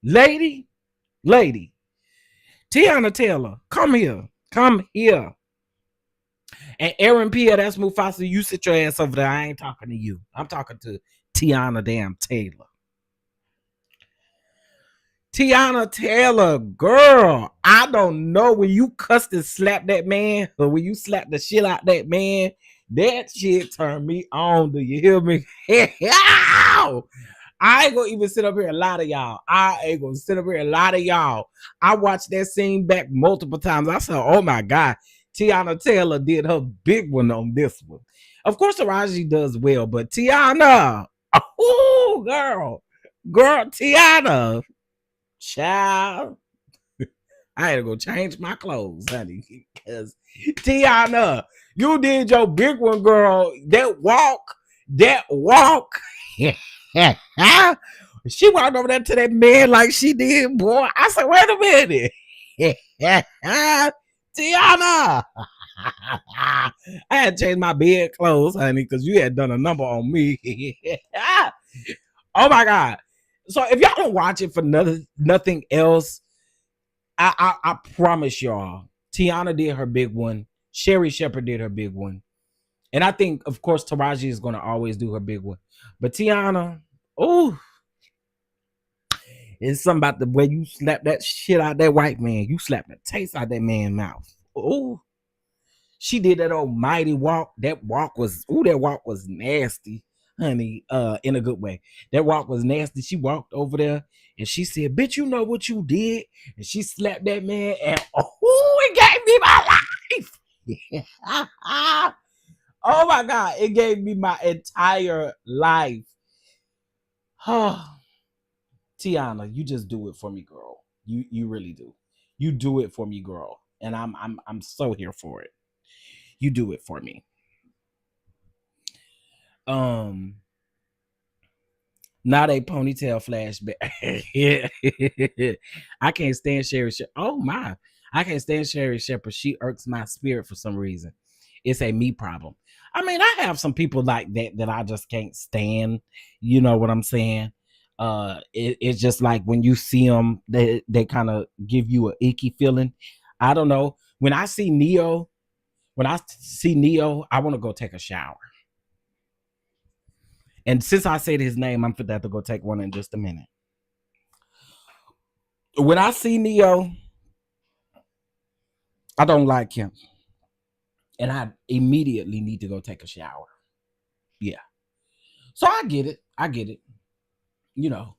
Lady. Tiana Taylor, come here. And Aaron Pierre, that's Mufasa. You sit your ass over there. I ain't talking to you. I'm talking to Tiana damn Taylor. Tiana Taylor, girl, I don't know when you cussed and slapped that man or when you slapped the shit out that man, that shit turned me on. Do you hear me? I ain't gonna even sit up here and lie to y'all. I watched that scene back multiple times. I said, oh my God, Tiana Taylor did her big one on this one. Of course, Taraji does well, but Tiana, oh, girl, Tiana, child, I had to go change my clothes, honey, because Tiana, you did your big one, girl. That walk. She walked over there to that man like she did, boy. I said, wait a minute. Tiana. I had to change my bed clothes, honey, because you had done a number on me. Oh my God. So if y'all don't watch it for nothing else, I promise y'all, Tiana did her big one. Sherry Shepherd did her big one. And I think, of course, Taraji is going to always do her big one. But Tiana, Oh, it's something about the way you slap that shit out that white man. You slap the taste out that man's mouth. Oh, she did that old mighty walk. That walk was nasty, honey. In a good way. That walk was nasty. She walked over there and she said, "Bitch, you know what you did?" And she slapped that man, and it gave me my life. Oh my God, it gave me my entire life. Tiana, you just do it for me, girl. You really do. You do it for me, girl. And I'm so here for it. You do it for me. Um, Not a ponytail flashback. Yeah. I can't stand Sherry Shepherd. Oh my. I can't stand Sherry Shepherd. She irks my spirit for some reason. It's a me problem. I mean, I have some people like that I just can't stand. You know what I'm saying? It's just like when you see them, they kind of give you an icky feeling. I don't know. When I see Neo, I want to go take a shower. And since I said his name, I'm finna have to go take one in just a minute. When I see Neo, I don't like him. And I immediately need to go take a shower. Yeah. So I get it. You know.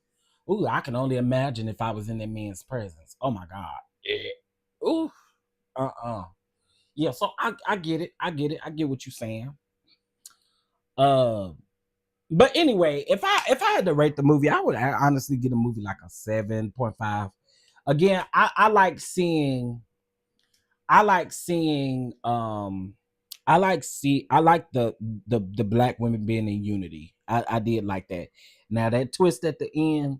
Ooh, I can only imagine if I was in that man's presence. Oh my God. Yeah. Ooh. Yeah, so I get it. I get what you're saying. But anyway, if I had to rate the movie, I would honestly give the movie like a 7.5. Again, I like seeing I like the black women being in unity. I did like that. Now that twist at the end,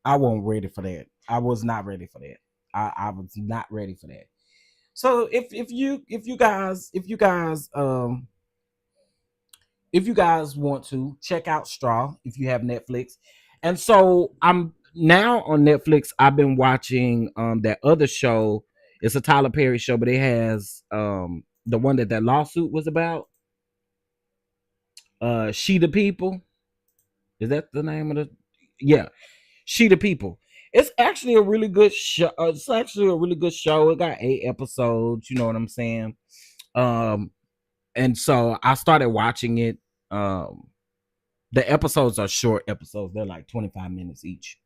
I wasn't ready for that. I was not ready for that. I was not ready for that. So if you guys want to check out Straw, if you have Netflix. And so I'm now on Netflix. I've been watching that other show. It's a Tyler Perry show, but it has the one that lawsuit was about. She the People. Is that the name of the? Yeah, She the People. It's actually a really good show. It's actually a really good show. It got 8 episodes. You know what I'm saying? Um, and so I started watching it. The episodes are short episodes. They're like 25 minutes each.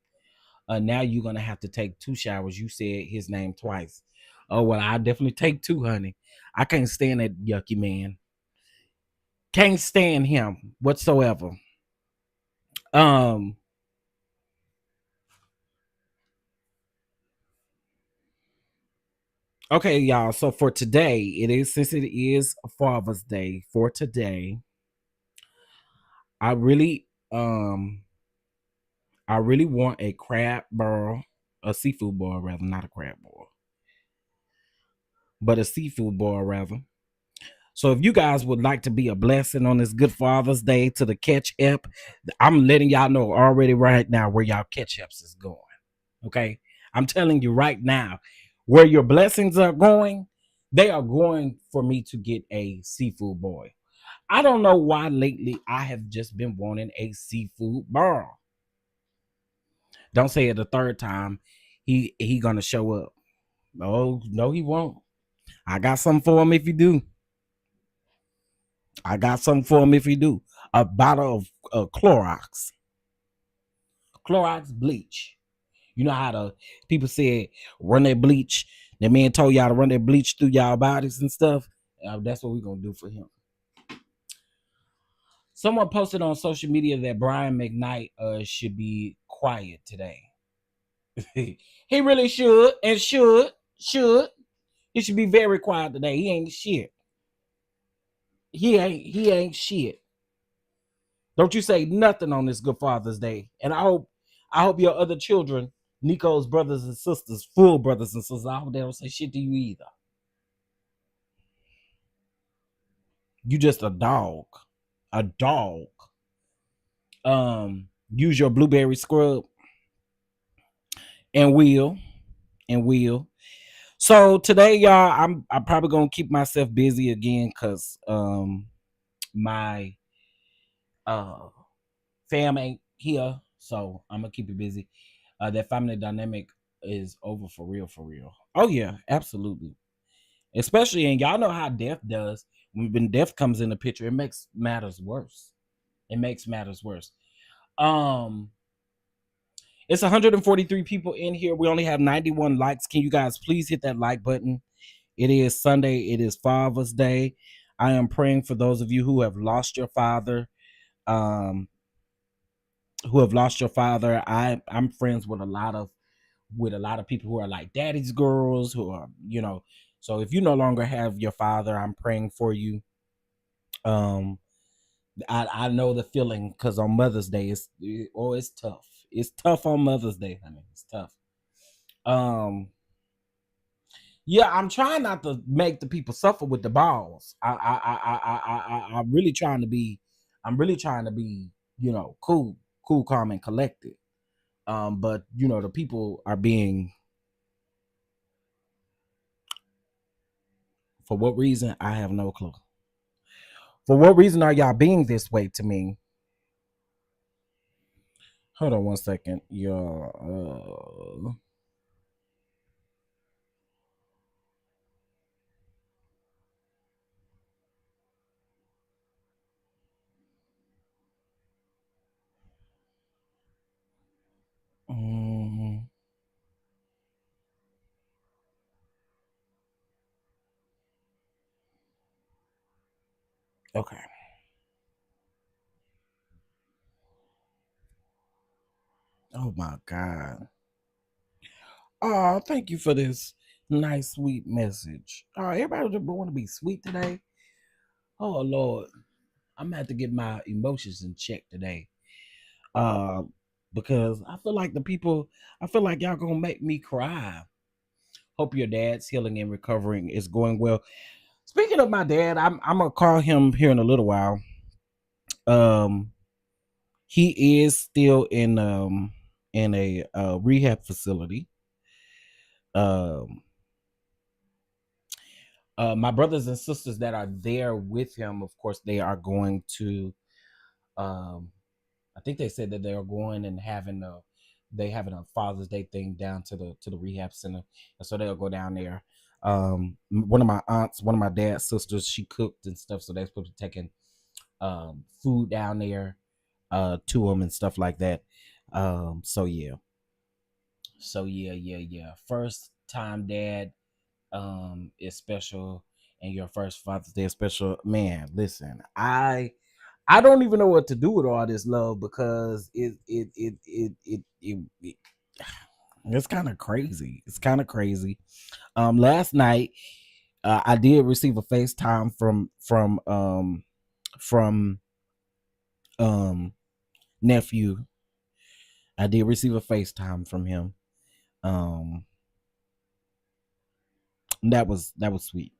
Now you're gonna have to take 2 showers. You said his name twice. Oh well, I definitely take 2, honey. I can't stand that yucky man. Can't stand him whatsoever. Um. Okay, y'all. So for today, since it is Father's Day. For today, I really want a crab boil, a seafood boil rather, not a crab boil, but a seafood boil rather. So if you guys would like to be a blessing on this good Father's Day to the Catch App, I'm letting y'all know already right now where y'all Catch Apps is going. Okay, I'm telling you right now where your blessings are going. They are going for me to get a seafood boil. I don't know why lately I have just been wanting a seafood boil. Don't say it the third time. He gonna show up. No, he won't. I got something for him if you do. I got something for him if you do. A bottle of Clorox. Clorox bleach. You know how the people said run that bleach. The man told y'all to run that bleach through y'all bodies and stuff. That's what we're gonna do for him. Someone posted on social media that Brian McKnight should be quiet today. He really should and should. He should be very quiet today. He ain't shit. He ain't shit. Don't you say nothing on this good Father's Day. And I hope your other children, Nico's brothers and sisters, full brothers and sisters, I hope they don't say shit to you either. You just a dog. A dog. Use your blueberry scrub and will. So today, y'all, I'm probably gonna keep myself busy again because my fam ain't here. So I'm gonna keep it busy. That family dynamic is over for real, for real. Oh yeah, absolutely. Especially, and y'all know how death does. When death comes in the picture, it makes matters worse. It makes matters worse. Um, it's 143 people in here. We only have 91 likes. Can you guys please hit that like button? It is Sunday. It is Father's Day. I am praying for those of you who have lost your father. Um, I'm friends with a lot of people who are like daddy's girls, who are, so if you no longer have your father, I'm praying for you. I know the feeling, because on Mother's Day it's tough. It's tough on Mother's Day, honey. It's tough. Yeah, I'm trying not to make the people suffer with the balls. I'm really trying to be, cool, calm, and collected. But the people are being, for what reason, I have no clue. For what reason are y'all being this way to me? Hold on one second. Y'all. Okay. Oh my God. Oh, thank you for this nice, sweet message. Oh, everybody just want to be sweet today. Oh Lord, I'm gonna have to get my emotions in check today. Uh, because I feel like y'all gonna make me cry. Hope your dad's healing and recovering is going well. Speaking of my dad, I'm gonna call him here in a little while. He is still in a rehab facility. Um, my brothers and sisters that are there with him, of course, they are going to. I think they said that they are going and having a Father's Day thing down to the rehab center, and so they'll go down there. One of my aunts, one of my dad's sisters, she cooked and stuff, so they're supposed to be taking food down there to them and stuff like that. So yeah. Yeah. First time dad is special, and your first Father's Day is special. Man, listen, I don't even know what to do with all this love, because it's kind of crazy. It's kind of crazy. Last night, I did receive a FaceTime from nephew. I did receive a FaceTime from him. That was sweet.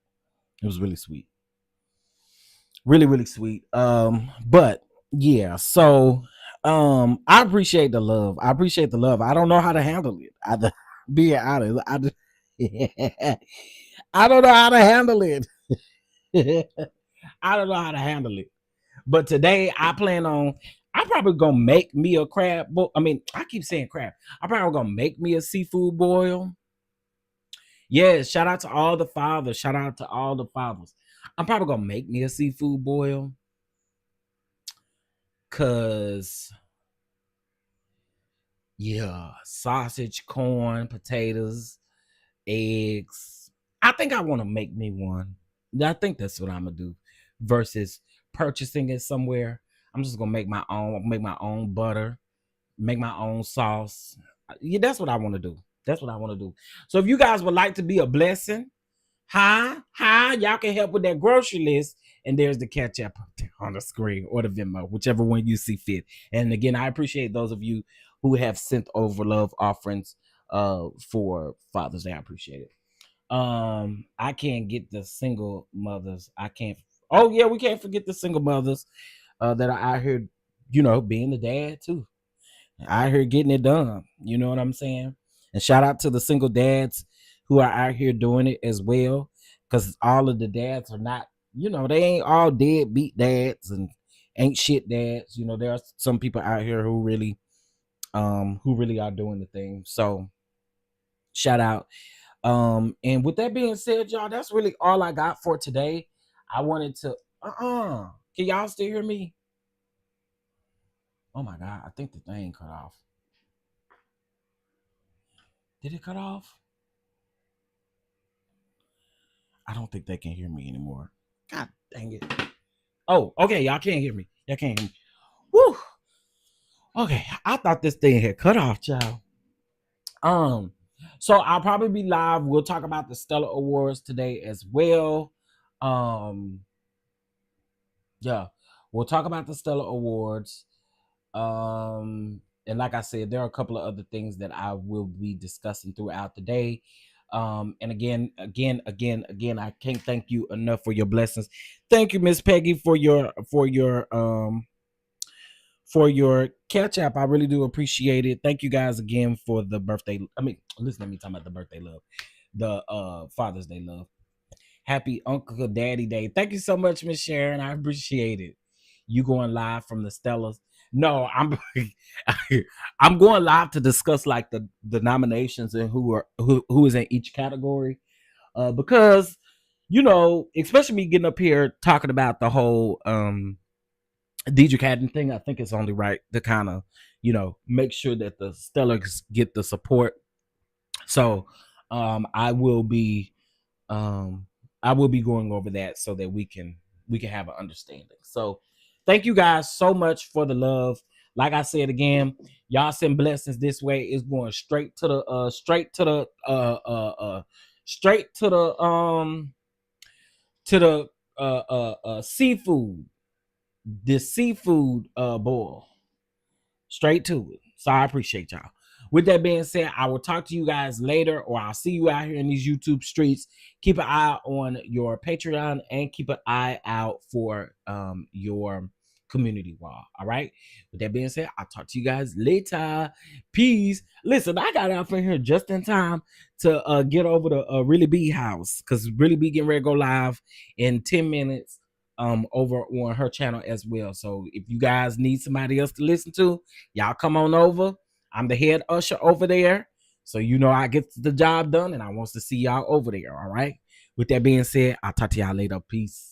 It was really sweet. Really, really sweet. But yeah, so I appreciate the love. I don't know how to handle it. Being honest, I don't know how to handle it. I don't know how to handle it. But today I plan on, I'm probably gonna make me a crab boil. I mean, I keep saying crab. I'm probably gonna make me a seafood boil. Yeah, shout out to all the fathers. Shout out to all the fathers. I'm probably gonna make me a seafood boil. Cause yeah, sausage, corn, potatoes, eggs. I think I want to make me one. I think that's what I'm gonna do. Versus purchasing it somewhere. I'm just gonna make my own butter, make my own sauce. Yeah, that's what I want to do. That's what I want to do. So if you guys would like to be a blessing, hi, y'all can help with that grocery list. And there's the catch up on the screen, or the Venmo, whichever one you see fit. And again, I appreciate those of you who have sent over love offerings for Father's Day. I appreciate it. I can't get the single mothers. I can't. Oh yeah, we can't forget the single mothers that are out here, being the dad too. Out here getting it done. You know what I'm saying? And shout out to the single dads who are out here doing it as well. Because all of the dads are not, they ain't all deadbeat dads and ain't shit dads. There are some people out here who really who really are doing the thing. So shout out. And with that being said, y'all, that's really all I got for today. I wanted to can y'all still hear me? Oh my god, I think the thing cut off. Did it cut off? I don't think they can hear me anymore. God dang it. Oh, okay, y'all can't hear me. Y'all can't hear me. Woo. Okay, I thought this thing had cut off, y'all. So I'll probably be live. We'll talk about the Stellar Awards today as well. Yeah, we'll talk about the Stellar Awards. And like I said, there are a couple of other things that I will be discussing throughout the day. And again, I can't thank you enough for your blessings. Thank you, Miss Peggy, for your catch up. I really do appreciate it. Thank you guys again for the birthday. I mean, listen to me talking about the birthday love, the Father's Day love. Happy Uncle Daddy Day. Thank you so much, Miss Sharon. I appreciate it. You going live from the Stellas? No, I'm going live to discuss like the nominations and who is in each category. Because especially me getting up here talking about the whole DDG and thing, I think it's only right to kind of make sure that the Stellars get the support. So I will be going over that so that we can have an understanding. So thank you guys so much for the love. Like I said again, y'all send blessings this way. It's going straight to the seafood. This seafood boil. Straight to it. So I appreciate y'all. With that being said, I will talk to you guys later, or I'll see you out here in these YouTube streets. Keep an eye on your Patreon and keep an eye out for your community wall. All right. With that being said, I'll talk to you guys later. Peace. Listen, I got out from here just in time to get over to Really B house, because Really B getting ready to go live in 10 minutes. Over on her channel as well. So if you guys need somebody else to listen to, y'all come on over. I'm the head usher over there. So I get the job done, and I want to see y'all over there. All right. With that being said, I'll talk to y'all later. Peace.